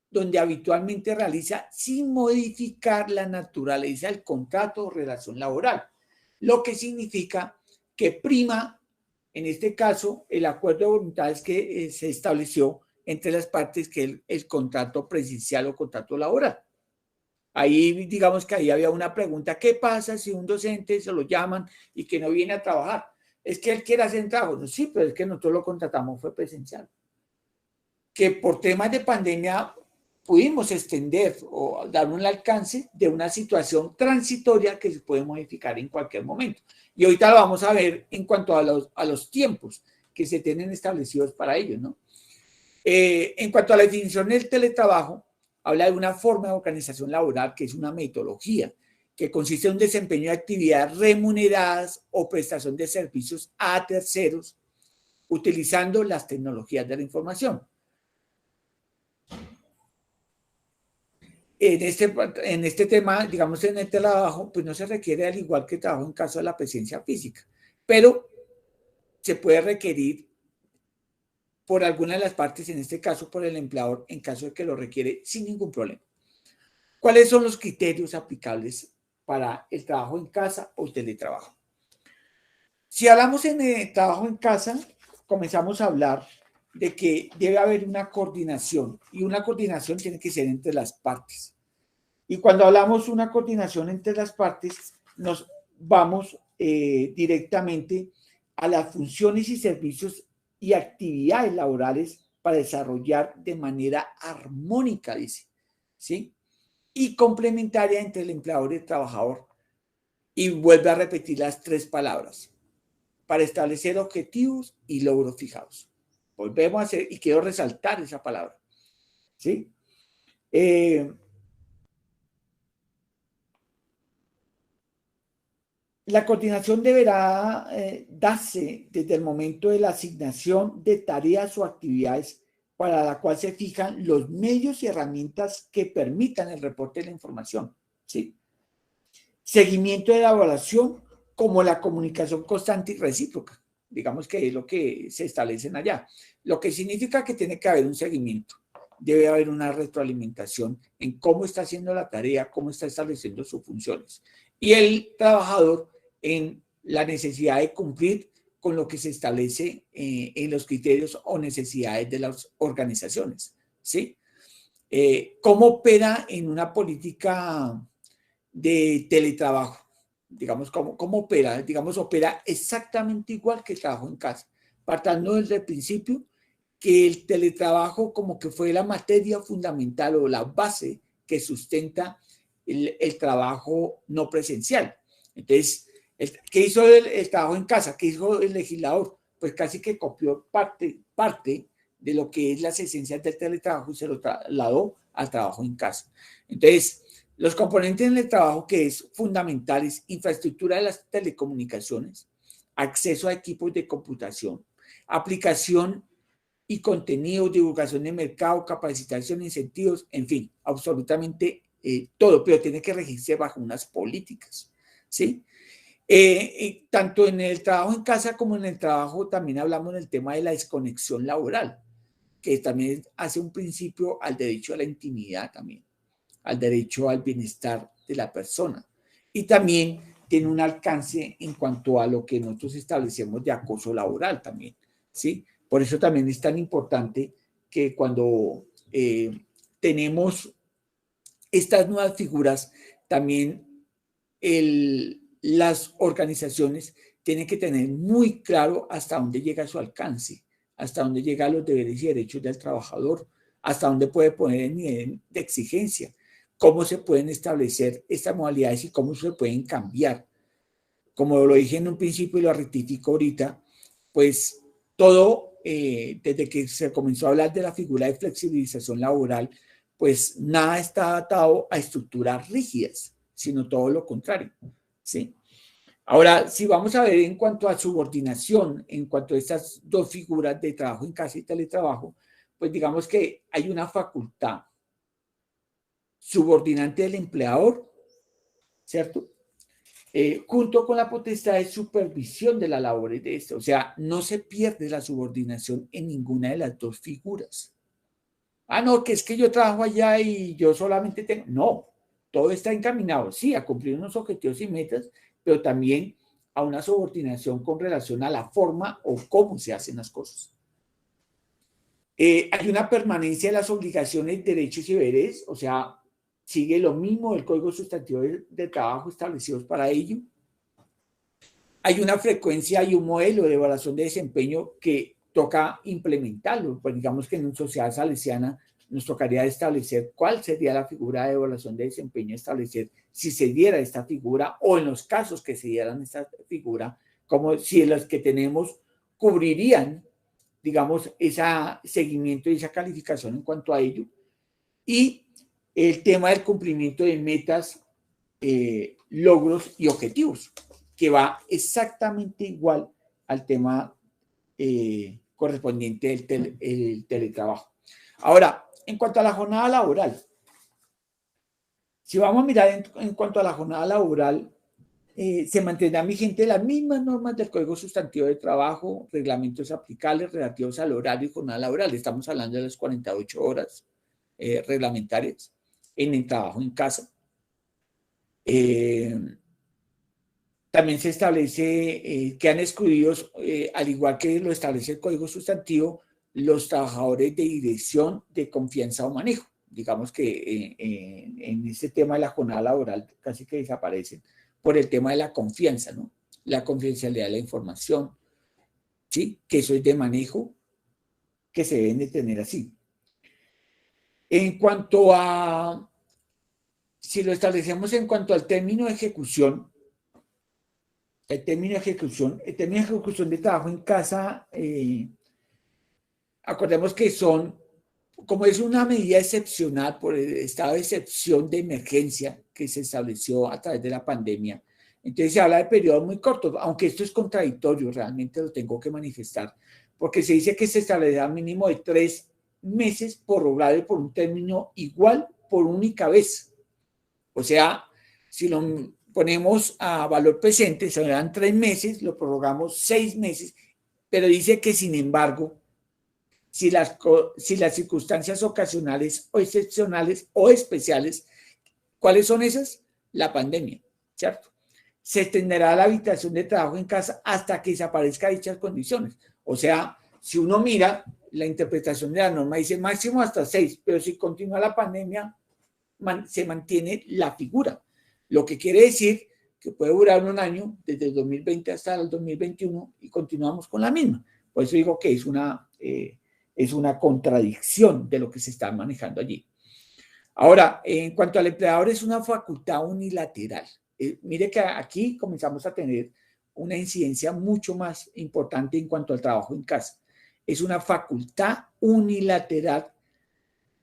donde habitualmente realiza sin modificar la naturaleza del contrato o relación laboral, lo que significa que prima, en este caso, el acuerdo de voluntades que se estableció entre las partes, que es el contrato presencial o contrato laboral. Ahí, digamos que ahí había una pregunta, ¿qué pasa si un docente se lo llaman y que no viene a trabajar? Es que él quiere hacer trabajo. No, sí, pero es que nosotros lo contratamos, fue presencial. Que por temas de pandemia pudimos extender o dar un alcance de una situación transitoria que se puede modificar en cualquier momento. Y ahorita lo vamos a ver en cuanto a los tiempos que se tienen establecidos para ello, ¿no? En cuanto a la definición del teletrabajo, habla de una forma de organización laboral que es una metodología que consiste en un desempeño de actividades remuneradas o prestación de servicios a terceros utilizando las tecnologías de la información. En este tema, digamos, en el teletrabajo, pues no se requiere, al igual que el trabajo en caso de la presencia física, pero se puede requerir por alguna de las partes, en este caso por el empleador, en caso de que lo requiere sin ningún problema. ¿Cuáles son los criterios aplicables para el trabajo en casa o el teletrabajo? Si hablamos en el trabajo en casa, comenzamos a hablar de que debe haber una coordinación, y una coordinación tiene que ser entre las partes. Y cuando hablamos de una coordinación entre las partes, nos vamos directamente a las funciones y servicios y actividades laborales para desarrollar de manera armónica, dice, ¿sí? Y complementaria entre el empleador y el trabajador. Y vuelve a repetir las tres palabras, para establecer objetivos y logros fijados. Volvemos a hacer, y quiero resaltar esa palabra, ¿sí? La coordinación deberá darse desde el momento de la asignación de tareas o actividades para la cual se fijan los medios y herramientas que permitan el reporte de la información, ¿sí? Seguimiento de la evaluación como la comunicación constante y recíproca, digamos que es lo que se establecen allá, lo que significa que tiene que haber un seguimiento, debe haber una retroalimentación en cómo está haciendo la tarea, cómo está estableciendo sus funciones, y el trabajador en la necesidad de cumplir con lo que se establece en los criterios o necesidades de las organizaciones, ¿sí? ¿Cómo opera en una política de teletrabajo? Digamos, ¿cómo opera? Digamos, opera exactamente igual que el trabajo en casa, partiendo desde el principio que el teletrabajo como que fue la materia fundamental o la base que sustenta el trabajo no presencial. Entonces, ¿qué hizo el trabajo en casa? ¿Qué hizo el legislador? Pues casi que copió parte de lo que es las esencias del teletrabajo y se lo trasladó al trabajo en casa. Entonces, los componentes del trabajo que es fundamentales, infraestructura de las telecomunicaciones, acceso a equipos de computación, aplicación y contenido, divulgación de mercado, capacitación, incentivos, en fin, absolutamente todo, pero tiene que regirse bajo unas políticas, ¿sí? Tanto en el trabajo en casa como en el trabajo también hablamos del tema de la desconexión laboral, que también hace un principio al derecho a la intimidad también, al derecho al bienestar de la persona, y también tiene un alcance en cuanto a lo que nosotros establecemos de acoso laboral también, ¿sí? Por eso también es tan importante que cuando tenemos estas nuevas figuras, también las organizaciones tienen que tener muy claro hasta dónde llega su alcance, hasta dónde llegan los deberes y derechos del trabajador, hasta dónde puede poner el nivel de exigencia, cómo se pueden establecer estas modalidades y cómo se pueden cambiar. Como lo dije en un principio y lo rectifico ahorita, pues todo, desde que se comenzó a hablar de la figura de flexibilización laboral, pues nada está atado a estructuras rígidas, sino todo lo contrario, ¿sí? Ahora, si vamos a ver en cuanto a subordinación, en cuanto a estas dos figuras de trabajo en casa y teletrabajo, pues digamos que hay una facultad subordinante del empleador, ¿cierto? Junto con la potestad de supervisión de la labor de esto. O sea, no se pierde la subordinación en ninguna de las dos figuras. Ah, no, que es que yo trabajo allá y yo solamente tengo... No, todo está encaminado, sí, a cumplir unos objetivos y metas, pero también a una subordinación con relación a la forma o cómo se hacen las cosas. Hay una permanencia de las obligaciones, derechos y deberes, o sea, sigue lo mismo el Código Sustantivo de Trabajo establecidos para ello. Hay una frecuencia y un modelo de evaluación de desempeño que toca implementarlo. Pues digamos que en una sociedad salesiana nos tocaría establecer cuál sería la figura de evaluación de desempeño, establecer si se diera esta figura o en los casos que se dieran esta figura, como si los que tenemos cubrirían, digamos, ese seguimiento y esa calificación en cuanto a ello. Y el tema del cumplimiento de metas, logros y objetivos, que va exactamente igual al tema correspondiente del teletrabajo. Ahora, en cuanto a la jornada laboral, si vamos a mirar en cuanto a la jornada laboral, se mantendrán vigentes las mismas normas del Código Sustantivo de Trabajo, reglamentos aplicables relativos al horario y jornada laboral. Estamos hablando de las 48 horas reglamentarias en el trabajo en casa. También se establece que han excluidos, al igual que lo establece el Código Sustantivo, los trabajadores de dirección, de confianza o manejo. Digamos que en este tema de la jornada laboral casi que desaparecen por el tema de la confianza, ¿no? La confidencialidad de la información, ¿sí? Que eso es de manejo, que se deben de tener así. En cuanto a, si lo establecemos en cuanto al término de ejecución, el término de ejecución de trabajo en casa, acordemos que son, como es una medida excepcional por el estado de excepción de emergencia que se estableció a través de la pandemia, entonces se habla de periodos muy cortos, aunque esto es contradictorio, realmente lo tengo que manifestar, porque se dice que se establecerá un mínimo de 3 meses prorrogable por un término igual por única vez. O sea, si lo ponemos a valor presente, se dan 3 meses, lo prorrogamos 6 meses, pero dice que sin embargo, si las circunstancias ocasionales o excepcionales o especiales, ¿cuáles son esas? La pandemia, ¿cierto? Se extenderá la habitación de trabajo en casa hasta que desaparezcan dichas condiciones. O sea, si uno mira, la interpretación de la norma dice máximo hasta 6, pero si continúa la pandemia, se mantiene la figura. Lo que quiere decir que puede durar un año, desde el 2020 hasta el 2021, y continuamos con la misma. Por eso digo que es una contradicción de lo que se está manejando allí. Ahora, en cuanto al empleador, es una facultad unilateral. Mire que aquí comenzamos a tener una incidencia mucho más importante en cuanto al trabajo en casa. Es una facultad unilateral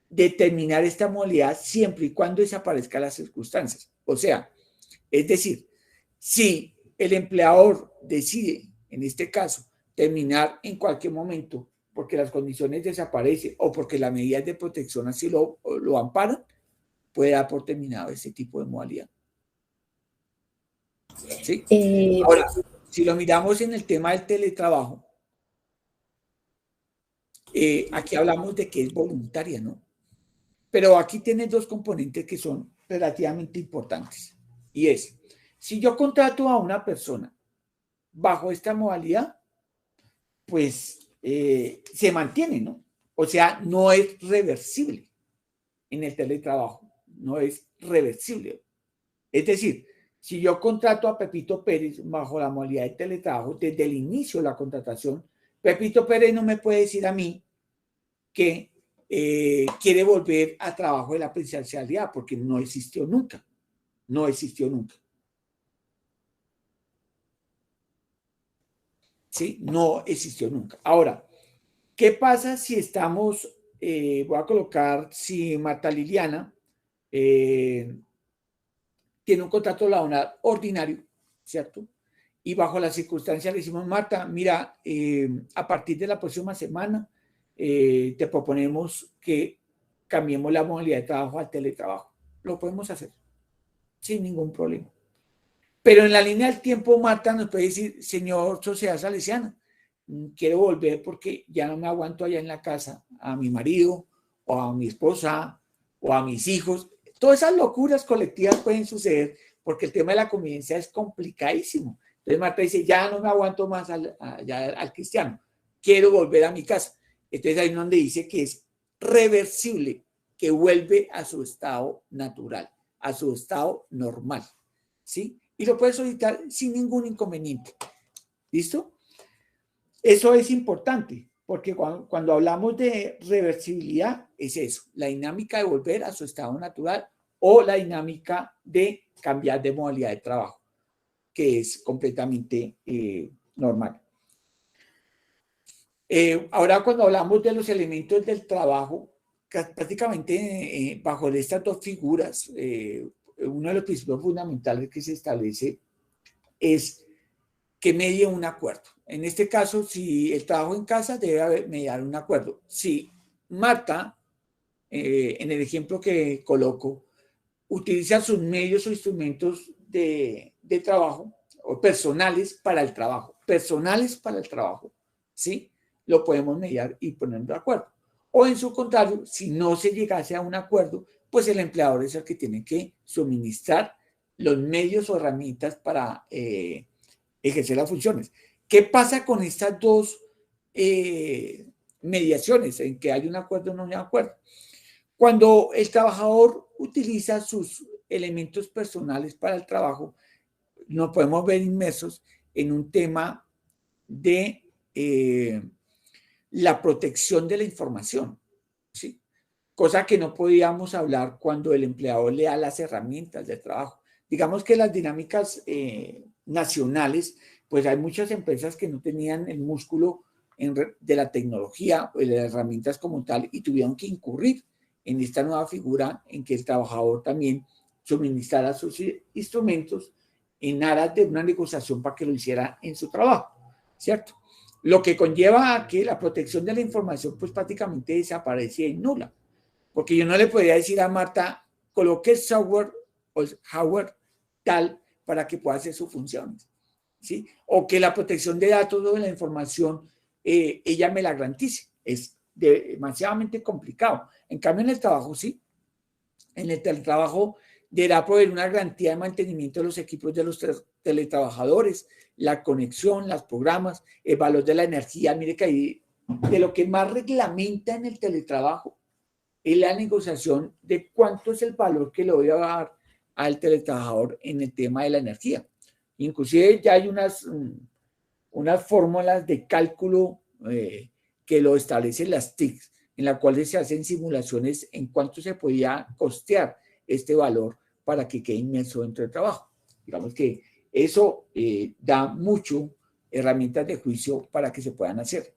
determinar esta modalidad siempre y cuando desaparezcan las circunstancias. O sea, es decir, si el empleador decide, en este caso, terminar en cualquier momento porque las condiciones desaparecen o porque las medidas de protección así lo amparan, puede dar por terminado ese tipo de modalidad. ¿Sí? Ahora, si lo miramos en el tema del teletrabajo, aquí hablamos de que es voluntaria, ¿no? Pero aquí tiene 2 componentes que son relativamente importantes. Y es, si yo contrato a una persona bajo esta modalidad, pues se mantiene, ¿no? O sea, no es reversible en el teletrabajo, no es reversible. Es decir, si yo contrato a Pepito Pérez bajo la modalidad de teletrabajo, desde el inicio de la contratación, Pepito Pérez no me puede decir a mí que quiere volver a trabajo de la presencialidad, porque no existió nunca. No existió nunca. ¿Sí? No existió nunca. Ahora, ¿qué pasa si estamos, voy a colocar, si Marta Liliana tiene un contrato laboral ordinario, ¿cierto? y bajo las circunstancias le decimos, Marta, mira, a partir de la próxima semana te proponemos que cambiemos la modalidad de trabajo al teletrabajo. Lo podemos hacer sin ningún problema. Pero en la línea del tiempo, Marta nos puede decir, señor Sociedad Salesiana, quiero volver porque ya no me aguanto allá en la casa a mi marido o a mi esposa o a mis hijos. Todas esas locuras colectivas pueden suceder porque el tema de la convivencia es complicadísimo. Entonces Marta dice, ya no me aguanto más al cristiano, quiero volver a mi casa. Entonces ahí es donde dice que es reversible, que vuelve a su estado natural, a su estado normal, ¿sí? Y lo puede solicitar sin ningún inconveniente. ¿Listo? Eso es importante, porque cuando hablamos de reversibilidad, es eso, la dinámica de volver a su estado natural o la dinámica de cambiar de modalidad de trabajo, que es completamente normal. Ahora, cuando hablamos de los elementos del trabajo, prácticamente bajo estas dos figuras, uno de los principios fundamentales que se establece es que medie un acuerdo. En este caso, si el trabajo en casa debe mediar un acuerdo. Si Marta, en el ejemplo que coloco, utiliza sus medios o instrumentos de trabajo o personales para el trabajo, ¿sí? Lo podemos mediar y poner de acuerdo. O en su contrario, si no se llegase a un acuerdo, pues el empleador es el que tiene que suministrar los medios o herramientas para ejercer las funciones. ¿Qué pasa con estas dos mediaciones en que hay un acuerdo o no hay un acuerdo? Cuando el trabajador utiliza sus elementos personales para el trabajo, nos podemos ver inmersos en un tema de la protección de la información, ¿sí? Cosa que no podíamos hablar cuando el empleador le da las herramientas de trabajo. Digamos que las dinámicas nacionales, pues hay muchas empresas que no tenían el músculo de la tecnología o de las herramientas como tal y tuvieron que incurrir en esta nueva figura en que el trabajador también suministrara sus instrumentos en aras de una negociación para que lo hiciera en su trabajo, ¿cierto? Lo que conlleva a que la protección de la información pues prácticamente desaparece y nula. Porque yo no le podría decir a Marta, coloque software o hardware tal para que pueda hacer sus funciones, ¿sí? O que la protección de datos o de la información ella me la garantice. Es demasiadamente complicado. En cambio, en el trabajo sí. En el teletrabajo deberá proveer una garantía de mantenimiento de los equipos de los teletrabajadores, la conexión, los programas, el valor de la energía. Mire que ahí de lo que más reglamenta en el teletrabajo es la negociación de cuánto es el valor que le voy a dar al teletrabajador en el tema de la energía. Inclusive ya hay unas fórmulas de cálculo que lo establecen las TICs, en las cuales se hacen simulaciones en cuánto se podía costear este valor para que quede inmerso dentro del trabajo. Digamos que eso da mucho herramientas de juicio para que se puedan hacer.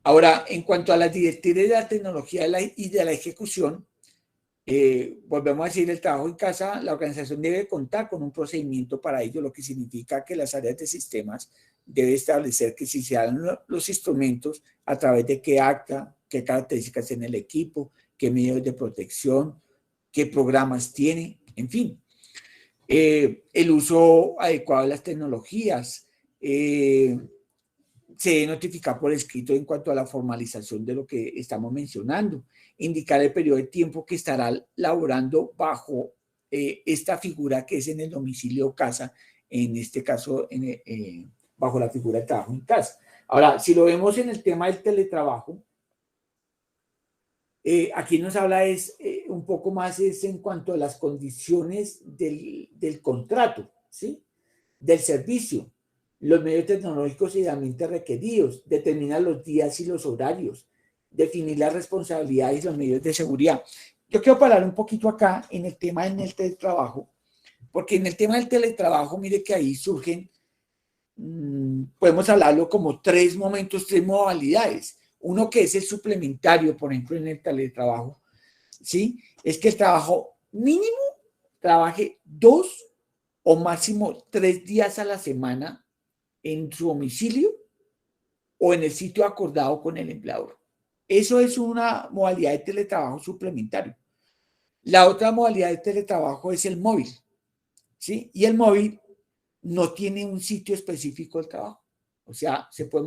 Ahora, en cuanto a las directrices de la tecnología y de la ejecución, volvemos a decir, el trabajo en casa, la organización debe contar con un procedimiento para ello, lo que significa que las áreas de sistemas debe establecer que si se dan los instrumentos, a través de qué acta, qué características tiene el equipo, qué medios de protección, qué programas tiene, en fin. El uso adecuado de las tecnologías, se debe notificar por escrito en cuanto a la formalización de lo que estamos mencionando, indicar el periodo de tiempo que estará laborando bajo esta figura que es en el domicilio o casa, en este caso bajo la figura de trabajo en casa. Ahora, si lo vemos en el tema del teletrabajo, aquí nos habla un poco más en cuanto a las condiciones del contrato, ¿sí? Del servicio, los medios tecnológicos y herramientas requeridos, determinar los días y los horarios, definir las responsabilidades y los medios de seguridad. Yo quiero parar un poquito acá en el tema del teletrabajo, porque en el tema del teletrabajo, mire que ahí surgen, podemos hablarlo como tres momentos, tres modalidades. Uno que es el suplementario, por ejemplo, en el teletrabajo, ¿sí? Es que el trabajo mínimo trabaje 2 o máximo 3 días a la semana en su domicilio o en el sitio acordado con el empleador. Eso es una modalidad de teletrabajo suplementario. La otra modalidad de teletrabajo es el móvil, ¿sí? Y el móvil no tiene un sitio específico de trabajo. O sea, se puede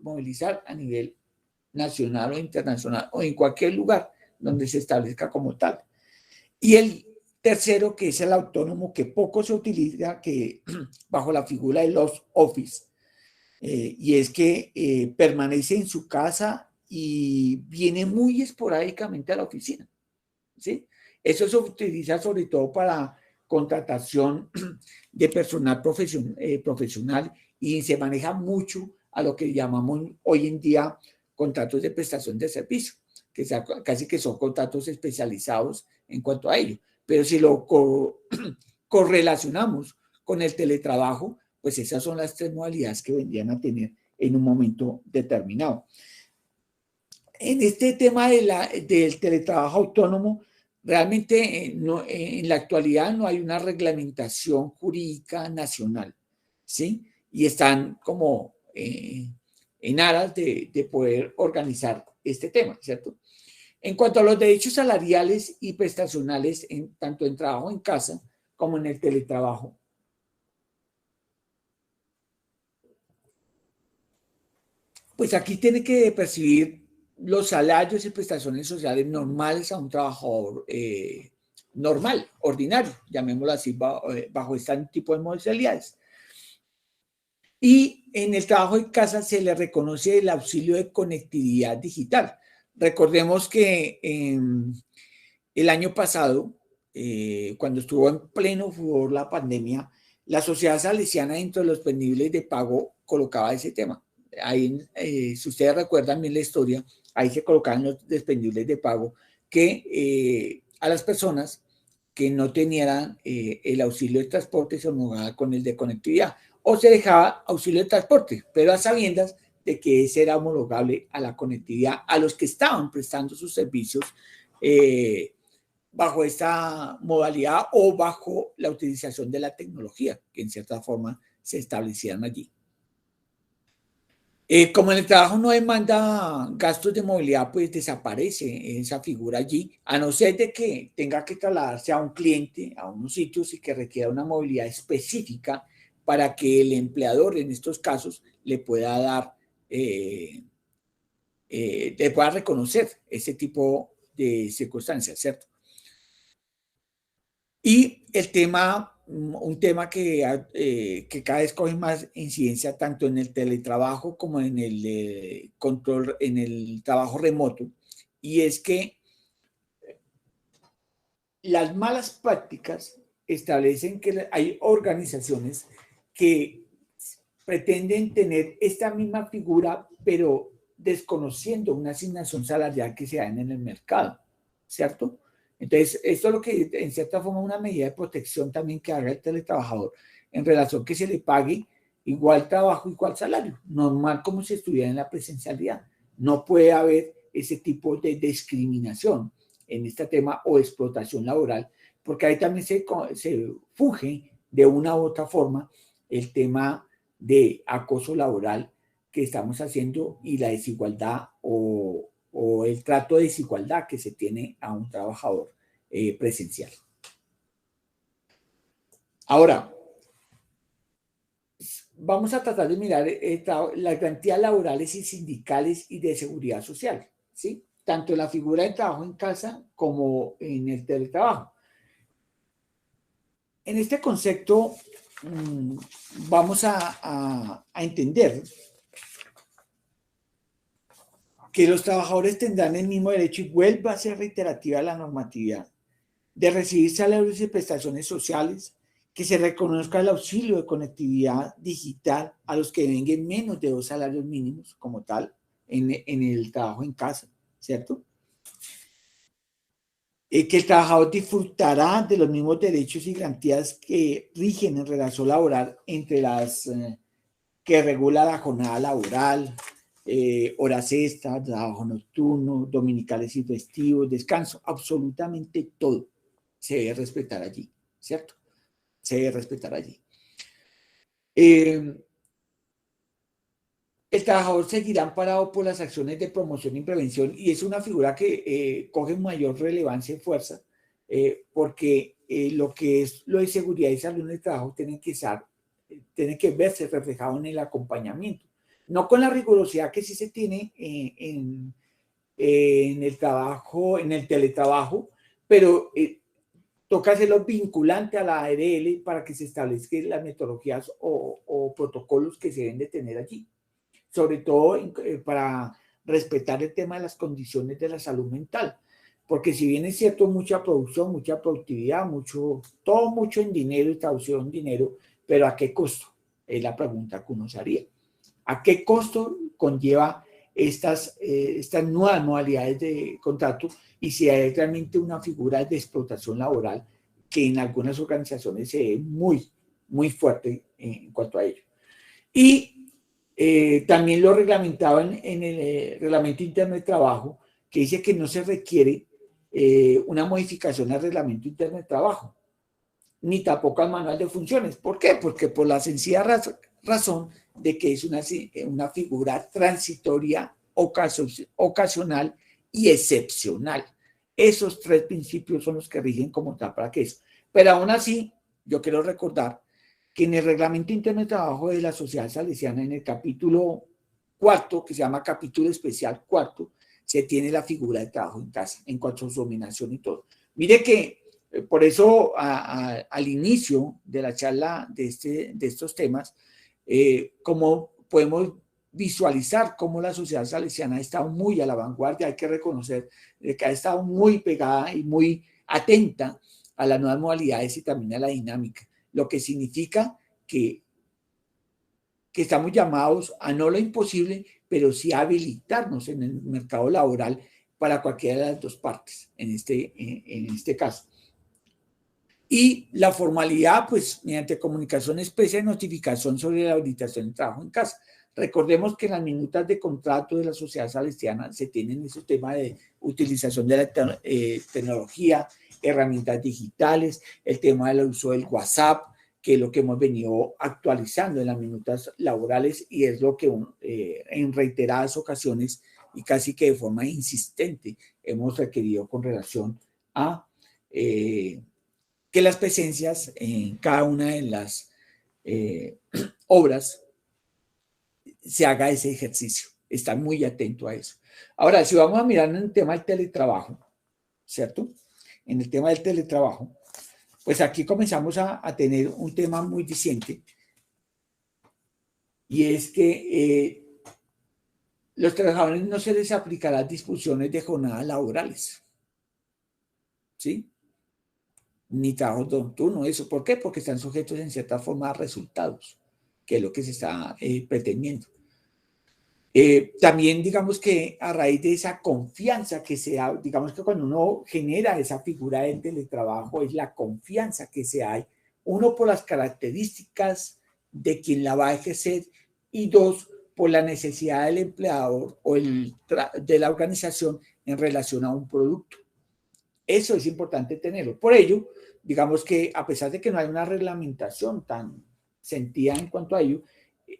movilizar a nivel nacional o internacional o en cualquier lugar donde se establezca como tal. Y el tercero, que es el autónomo, que poco se utiliza, que bajo la figura de los office, y es que permanece en su casa y viene muy esporádicamente a la oficina, ¿sí? Eso se utiliza sobre todo para contratación de personal profesional y se maneja mucho a lo que llamamos hoy en día contratos de prestación de servicio, que casi que son contratos especializados en cuanto a ello. Pero si lo correlacionamos con el teletrabajo, pues esas son las 3 modalidades que vendrían a tener en un momento determinado. En este tema del teletrabajo autónomo, realmente en la actualidad no hay una reglamentación jurídica nacional, ¿sí? Y están como en aras de poder organizar este tema, ¿cierto? En cuanto a los derechos salariales y prestacionales, tanto en trabajo en casa como en el teletrabajo, pues aquí tiene que percibir los salarios y prestaciones sociales normales a un trabajador normal, ordinario, llamémoslo así, bajo este tipo de modalidades. Y en el trabajo en casa se le reconoce el auxilio de conectividad digital. Recordemos que el año pasado, cuando estuvo en pleno furor la pandemia, la Sociedad Salesiana dentro de los pendibles de pago colocaba ese tema. Ahí, si ustedes recuerdan bien la historia, ahí se colocaban los despendibles de pago que a las personas que no tenían el auxilio de transporte se homologaba con el de conectividad o se dejaba auxilio de transporte, pero a sabiendas de que ese era homologable a la conectividad a los que estaban prestando sus servicios bajo esta modalidad o bajo la utilización de la tecnología que en cierta forma se establecían allí. Como en el trabajo no demanda gastos de movilidad, pues desaparece esa figura allí, a no ser de que tenga que trasladarse a un cliente, a unos sitios y que requiera una movilidad específica para que el empleador en estos casos le pueda dar, le pueda reconocer ese tipo de circunstancias, ¿cierto? Y el tema, un tema que cada vez coge más incidencia tanto en el teletrabajo como en el control, en el trabajo remoto, y es que las malas prácticas establecen que hay organizaciones que pretenden tener esta misma figura, pero desconociendo una asignación salarial que se da en el mercado, ¿cierto? Entonces, esto es lo que en cierta forma es una medida de protección también que haga el teletrabajador en relación que se le pague igual trabajo, igual salario, normal como si estuviera en la presencialidad. No puede haber ese tipo de discriminación en este tema o explotación laboral, porque ahí también se fuge de una u otra forma el tema de acoso laboral que estamos haciendo y la desigualdad o el trato de desigualdad que se tiene a un trabajador presencial. Ahora, vamos a tratar de mirar las garantías laborales y sindicales y de seguridad social, ¿sí? Tanto en la figura de trabajo en casa como en el teletrabajo. En este concepto vamos a entender que los trabajadores tendrán el mismo derecho, y vuelva a ser reiterativa la normatividad, de recibir salarios y prestaciones sociales, que se reconozca el auxilio de conectividad digital a los que vengan menos de 2 salarios mínimos como tal en el trabajo en casa, ¿cierto? Que el trabajador disfrutará de los mismos derechos y garantías que rigen en relación laboral entre las que regula la jornada laboral, horas extras, trabajo nocturno, dominicales y festivos, descanso, absolutamente todo se debe respetar allí, ¿cierto? se debe respetar allí. El trabajador seguirá amparado por las acciones de promoción y prevención y es una figura que coge mayor relevancia y fuerza porque lo que es lo de seguridad y salud en el trabajo tiene que verse reflejado en el acompañamiento. No con la rigurosidad que sí se tiene en el trabajo, en el teletrabajo, pero toca hacerlo vinculante a la ARL para que se establezcan las metodologías o protocolos que se deben de tener allí. Sobre todo para respetar el tema de las condiciones de la salud mental. Porque si bien es cierto, mucha producción, mucha productividad, todo mucho en dinero y traducción en dinero, pero ¿a qué costo? Es la pregunta que uno se haría. ¿A qué costo conlleva estas nuevas modalidades de contrato y si hay realmente una figura de explotación laboral que en algunas organizaciones se ve muy, muy fuerte en cuanto a ello? Y también lo reglamentaban en el Reglamento Interno de Trabajo, que dice que no se requiere una modificación al Reglamento Interno de Trabajo, ni tampoco al Manual de Funciones. ¿Por qué? Porque por la sencilla razón de que es una figura transitoria, ocasional y excepcional. Esos tres principios son los que rigen como tal para que eso. Pero aún así, yo quiero recordar que en el Reglamento Interno de Trabajo de la Sociedad Salesiana, en el capítulo 4, que se llama capítulo especial 4, se tiene la figura de trabajo en casa, en cuanto a su dominación y todo. Mire que por eso al inicio de la charla de estos temas, como podemos visualizar cómo la Sociedad Salesiana ha estado muy a la vanguardia, hay que reconocer que ha estado muy pegada y muy atenta a las nuevas modalidades y también a la dinámica. Lo que significa que estamos llamados a no lo imposible, pero sí a habilitarnos en el mercado laboral para cualquiera de las dos partes, en este caso. Y la formalidad, pues, mediante comunicación expresa y notificación sobre la habilitación de trabajo en casa. Recordemos que en las minutas de contrato de la Sociedad Salesiana se tienen ese tema de utilización de la tecnología, herramientas digitales, el tema del uso del WhatsApp, que es lo que hemos venido actualizando en las minutas laborales y es lo que en reiteradas ocasiones y casi que de forma insistente hemos requerido con relación a que las presencias en cada una de las obras se haga ese ejercicio. Está muy atento a eso. Ahora, si vamos a mirar en el tema del teletrabajo, ¿cierto? En el tema del teletrabajo, pues aquí comenzamos a tener un tema muy diciente y es que los trabajadores no se les aplicarán disposiciones de jornadas laborales, ¿sí? Ni trabajo nocturno, eso. ¿Por qué? Porque están sujetos en cierta forma a resultados, que es lo que se está pretendiendo. También digamos que a raíz de esa confianza que se da, digamos que cuando uno genera esa figura del teletrabajo es la confianza que se hay, uno por las características de quien la va a ejercer y dos por la necesidad del empleador o de la organización en relación a un producto. Eso es importante tenerlo. Por ello, digamos que a pesar de que no hay una reglamentación tan sentida en cuanto a ello,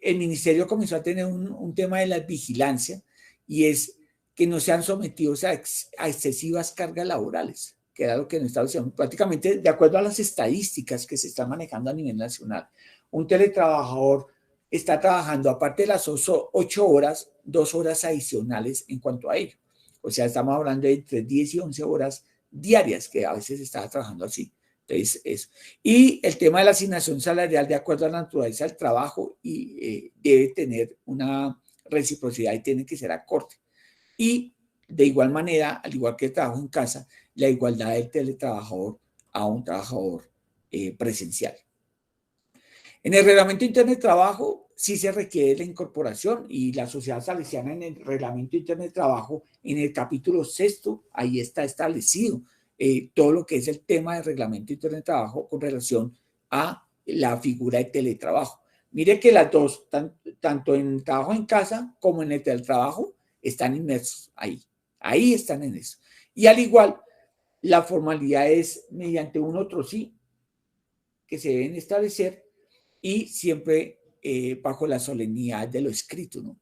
el ministerio comenzó a tener un tema de la vigilancia y es que no sean sometidos a excesivas cargas laborales, que era lo que nos estaba diciendo. Prácticamente, de acuerdo a las estadísticas que se están manejando a nivel nacional, un teletrabajador está trabajando, aparte de las 8 horas, 2 horas adicionales en cuanto a ello. O sea, estamos hablando de entre 10 y 11 horas diarias, que a veces está trabajando así. Entonces, eso. Y el tema de la asignación salarial de acuerdo a la naturaleza del trabajo y debe tener una reciprocidad y tiene que ser acorde. Y de igual manera, al igual que el trabajo en casa, la igualdad del teletrabajador a un trabajador presencial. En el Reglamento Interno de Trabajo sí se requiere la incorporación y la Sociedad Salesiana en el Reglamento Interno de Trabajo, en el capítulo 6, ahí está establecido todo lo que es el tema del Reglamento Interno de Trabajo con relación a la figura de teletrabajo. Mire que las dos, tanto en el trabajo en casa como en el teletrabajo, están inmersos ahí. Ahí están en eso. Y al igual, la formalidad es mediante un otro sí. que se deben establecer y siempre bajo la solemnidad de lo escrito, ¿no?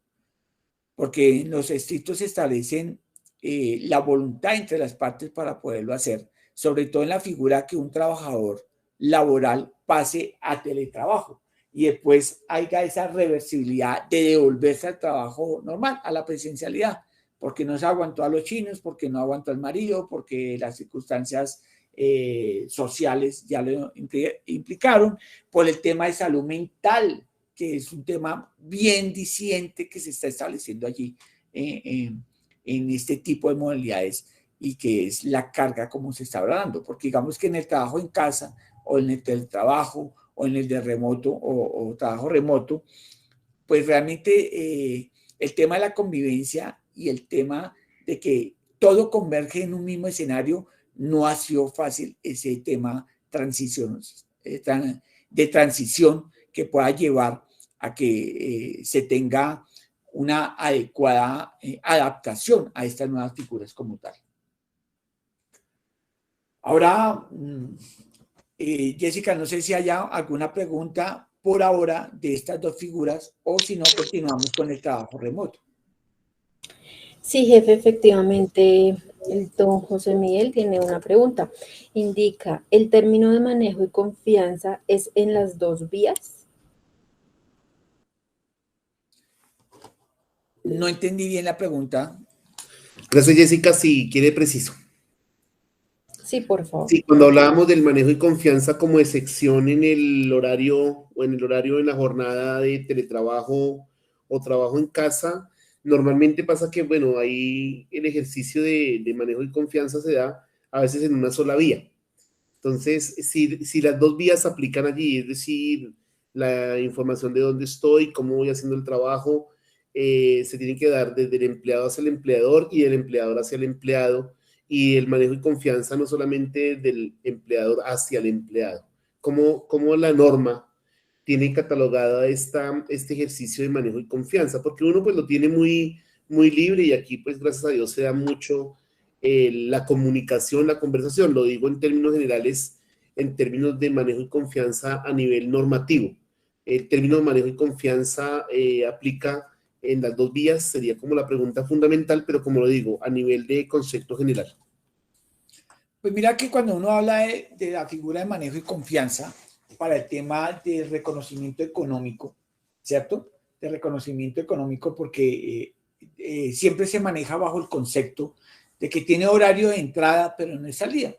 Porque en los escritos se establecen la voluntad entre las partes para poderlo hacer, sobre todo en la figura que un trabajador laboral pase a teletrabajo y después haya esa reversibilidad de devolverse al trabajo normal, a la presencialidad, porque no se aguantó a los chinos, porque no aguantó al marido, porque las circunstancias sociales ya lo implicaron, por el tema de salud mental, que es un tema bien diciente que se está estableciendo allí en este tipo de modalidades y que es la carga como se está hablando, porque digamos que en el trabajo en casa o en el teletrabajo o en el de remoto o trabajo remoto, pues realmente el tema de la convivencia y el tema de que todo converge en un mismo escenario no ha sido fácil, ese tema de transición que pueda llevar a que se tenga una adecuada adaptación a estas nuevas figuras como tal. Ahora, Jessica, no sé si haya alguna pregunta por ahora de estas dos figuras o si no, continuamos con el trabajo remoto. Sí, jefe, efectivamente, el don José Miguel tiene una pregunta. Indica, ¿el término de manejo y confianza es en las dos vías? No entendí bien la pregunta. Gracias, Jessica, si quiere preciso. Sí, por favor. Sí, cuando hablábamos del manejo y confianza como excepción en el horario o en el horario en la jornada de teletrabajo o trabajo en casa, normalmente pasa que, bueno, ahí el ejercicio de manejo y confianza se da a veces en una sola vía. Entonces, si las dos vías se aplican allí, es decir, la información de dónde estoy, cómo voy haciendo el trabajo, se tiene que dar desde el empleado hacia el empleador y del empleador hacia el empleado, y el manejo y confianza no solamente del empleador hacia el empleado. ¿Cómo la norma tiene catalogada este ejercicio de manejo y confianza? Porque uno pues lo tiene muy, muy libre y aquí pues gracias a Dios se da mucho la comunicación, la conversación. Lo digo en términos generales, en términos de manejo y confianza a nivel normativo. El término de manejo y confianza aplica en las dos vías, sería como la pregunta fundamental, pero como lo digo, a nivel de concepto general. Pues mira que cuando uno habla de la figura de manejo y confianza para el tema de reconocimiento económico, ¿cierto? De reconocimiento económico, porque siempre se maneja bajo el concepto de que tiene horario de entrada, pero no de salida.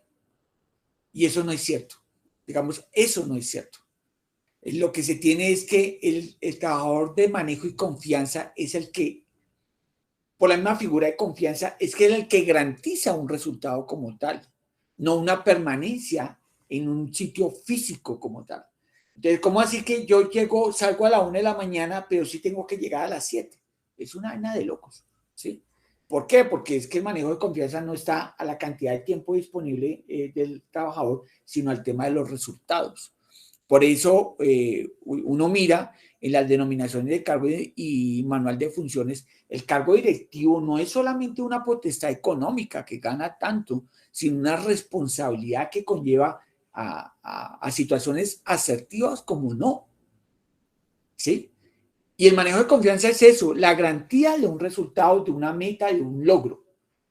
Y eso no es cierto. Digamos, eso no es cierto. Lo que se tiene es que el trabajador de manejo y confianza es el que, por la misma figura de confianza, es que es el que garantiza un resultado como tal, no una permanencia en un sitio físico como tal. Entonces, ¿cómo así que yo salgo a la 1 de la mañana, pero sí tengo que llegar a las 7? Es una vaina de locos, ¿sí? ¿Por qué? Porque es que el manejo de confianza no está a la cantidad de tiempo disponible del trabajador, sino al tema de los resultados. Por eso uno mira en las denominaciones de cargo y manual de funciones, el cargo directivo no es solamente una potestad económica que gana tanto, sino una responsabilidad que conlleva a situaciones asertivas como no. ¿Sí? Y el manejo de confianza es eso, la garantía de un resultado, de una meta, de un logro.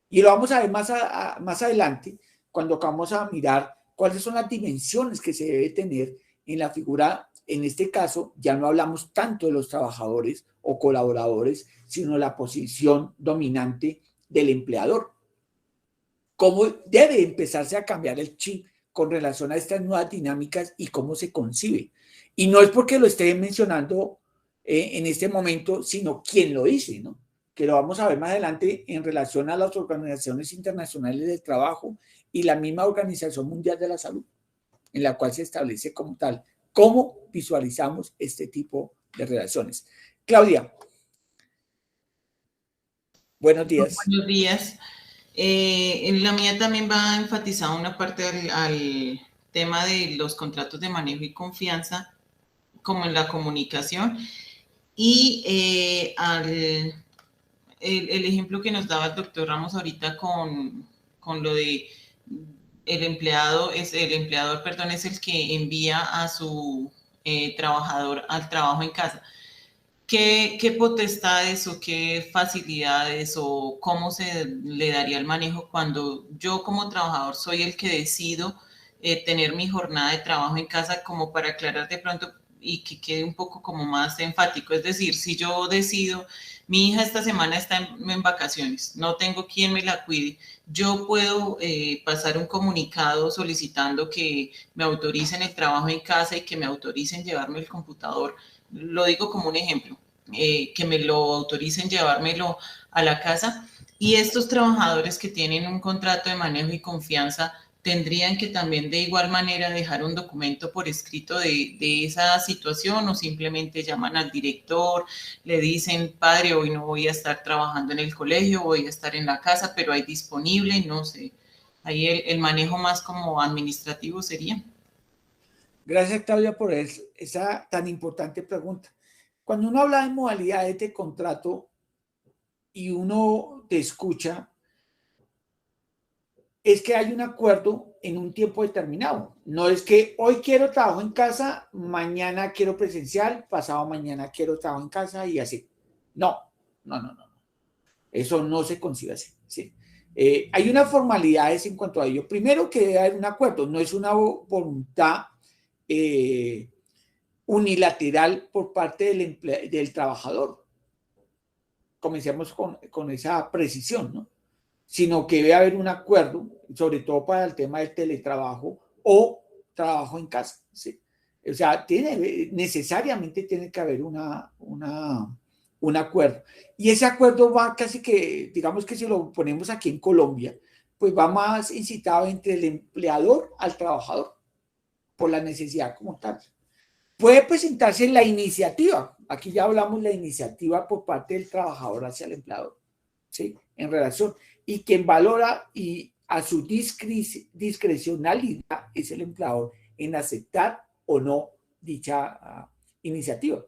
Y lo vamos a ver más adelante cuando vamos a mirar cuáles son las dimensiones que se debe tener en la figura. En este caso, ya no hablamos tanto de los trabajadores o colaboradores, sino la posición dominante del empleador. ¿Cómo debe empezarse a cambiar el chip con relación a estas nuevas dinámicas y cómo se concibe? Y no es porque lo esté mencionando en este momento, sino quién lo dice, ¿no? Que lo vamos a ver más adelante en relación a las organizaciones internacionales del trabajo y la misma Organización Mundial de la Salud, en la cual se establece como tal cómo visualizamos este tipo de relaciones. Claudia. Buenos días. Buenos días. En la mía también va enfatizada una parte al tema de los contratos de manejo y confianza, como en la comunicación, y el ejemplo que nos daba el doctor Ramos ahorita con lo de el empleador, perdón, es el que envía a su trabajador al trabajo en casa. ¿Qué potestades o qué facilidades o cómo se le daría el manejo cuando yo como trabajador soy el que decido tener mi jornada de trabajo en casa, como para aclarar de pronto y que quede un poco como más enfático? Es decir, si yo decido, mi hija esta semana está en vacaciones, no tengo quien me la cuide, yo puedo pasar un comunicado solicitando que me autoricen el trabajo en casa y que me autoricen llevarme el computador. Lo digo como un ejemplo, que me lo autoricen llevármelo a la casa, y estos trabajadores que tienen un contrato de manejo y confianza tendrían que también de igual manera dejar un documento por escrito de esa situación, o simplemente llaman al director, le dicen, padre, hoy no voy a estar trabajando en el colegio, voy a estar en la casa, pero hay disponible, no sé. Ahí el manejo más como administrativo sería. Gracias, Claudia, por esa tan importante pregunta. Cuando uno habla de modalidades de contrato y uno te escucha, es que hay un acuerdo en un tiempo determinado. No es que hoy quiero trabajo en casa, mañana quiero presencial, pasado mañana quiero trabajo en casa y así. No. Eso no se concibe así. ¿Sí? Hay unas formalidades en cuanto a ello. Primero, que debe haber un acuerdo, no es una voluntad unilateral por parte del trabajador. Comencemos con esa precisión, ¿no? Sino que debe haber un acuerdo, sobre todo para el tema del teletrabajo o trabajo en casa, ¿sí? O sea, necesariamente tiene que haber un acuerdo. Y ese acuerdo va casi que, digamos que si lo ponemos aquí en Colombia, pues va más incitado entre el empleador al trabajador, por la necesidad como tal. Puede presentarse la iniciativa, aquí ya hablamos de la iniciativa por parte del trabajador hacia el empleador, ¿sí? En relación, y quien valora y a su discrecionalidad es el empleador en aceptar o no dicha iniciativa,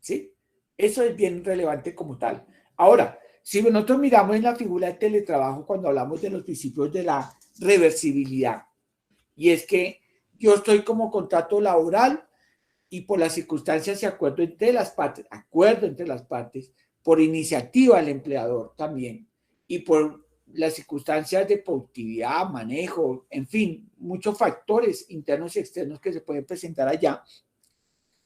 ¿sí? Eso es bien relevante como tal. Ahora, si nosotros miramos en la figura de teletrabajo, cuando hablamos de los principios de la reversibilidad, y es que yo estoy como contrato laboral y por las circunstancias y acuerdo entre las partes, por iniciativa del empleador también, y por las circunstancias de productividad, manejo, en fin, muchos factores internos y externos que se pueden presentar allá,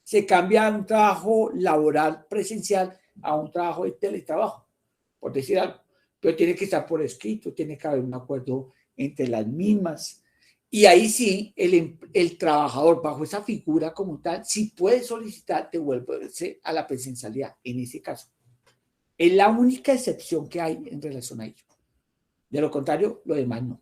se cambia de un trabajo laboral presencial a un trabajo de teletrabajo, por decir algo. Pero tiene que estar por escrito, tiene que haber un acuerdo entre las mismas. Y ahí sí, el trabajador bajo esa figura como tal, sí puede solicitar devolverse a la presencialidad en ese caso. Es la única excepción que hay en relación a ello. De lo contrario, lo demás no.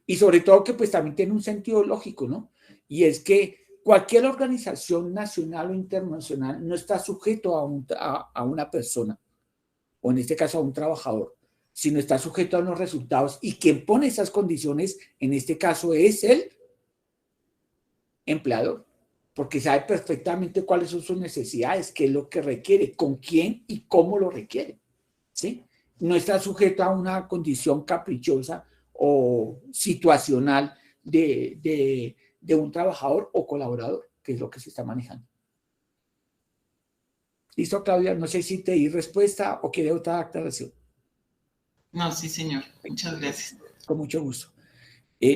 Y sobre todo que pues también tiene un sentido lógico, ¿no? Y es que cualquier organización nacional o internacional no está sujeto a una persona, o en este caso a un trabajador, sino está sujeto a unos resultados, y quien pone esas condiciones, en este caso, es el empleador, porque sabe perfectamente cuáles son sus necesidades, qué es lo que requiere, con quién y cómo lo requiere, ¿sí? No está sujeto a una condición caprichosa o situacional de un trabajador o colaborador, que es lo que se está manejando. ¿Listo, Claudia? No sé si te di respuesta o quiere otra aclaración. No, sí, señor. Muchas gracias. Con mucho gusto.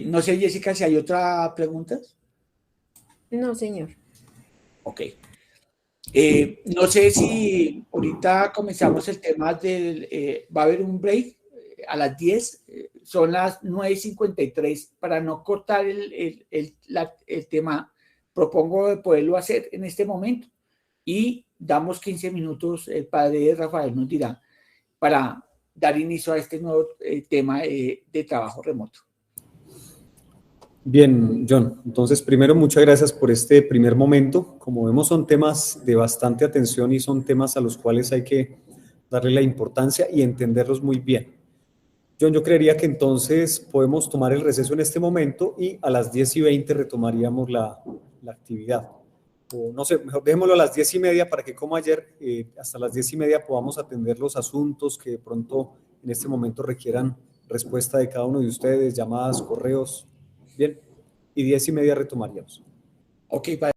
No sé, Jessica, si hay otra pregunta. No, señor. Ok. No sé si ahorita comenzamos el tema del... va a haber un break a las 10, son las 9:53. Para no cortar el tema, propongo de poderlo hacer en este momento y damos 15 minutos, el padre Rafael nos dirá, para dar inicio a este nuevo tema de trabajo remoto. Bien, John. Entonces, primero, muchas gracias por este primer momento. Como vemos, son temas de bastante atención y son temas a los cuales hay que darle la importancia y entenderlos muy bien. John, yo creería que entonces podemos tomar el receso en este momento y a las 10:20 retomaríamos la actividad. O no sé, mejor dejémoslo a las 10:30 para que, como ayer, hasta las 10:30 podamos atender los asuntos que de pronto en este momento requieran respuesta de cada uno de ustedes, llamadas, correos. Bien, y 10:30 retomaríamos. Ok,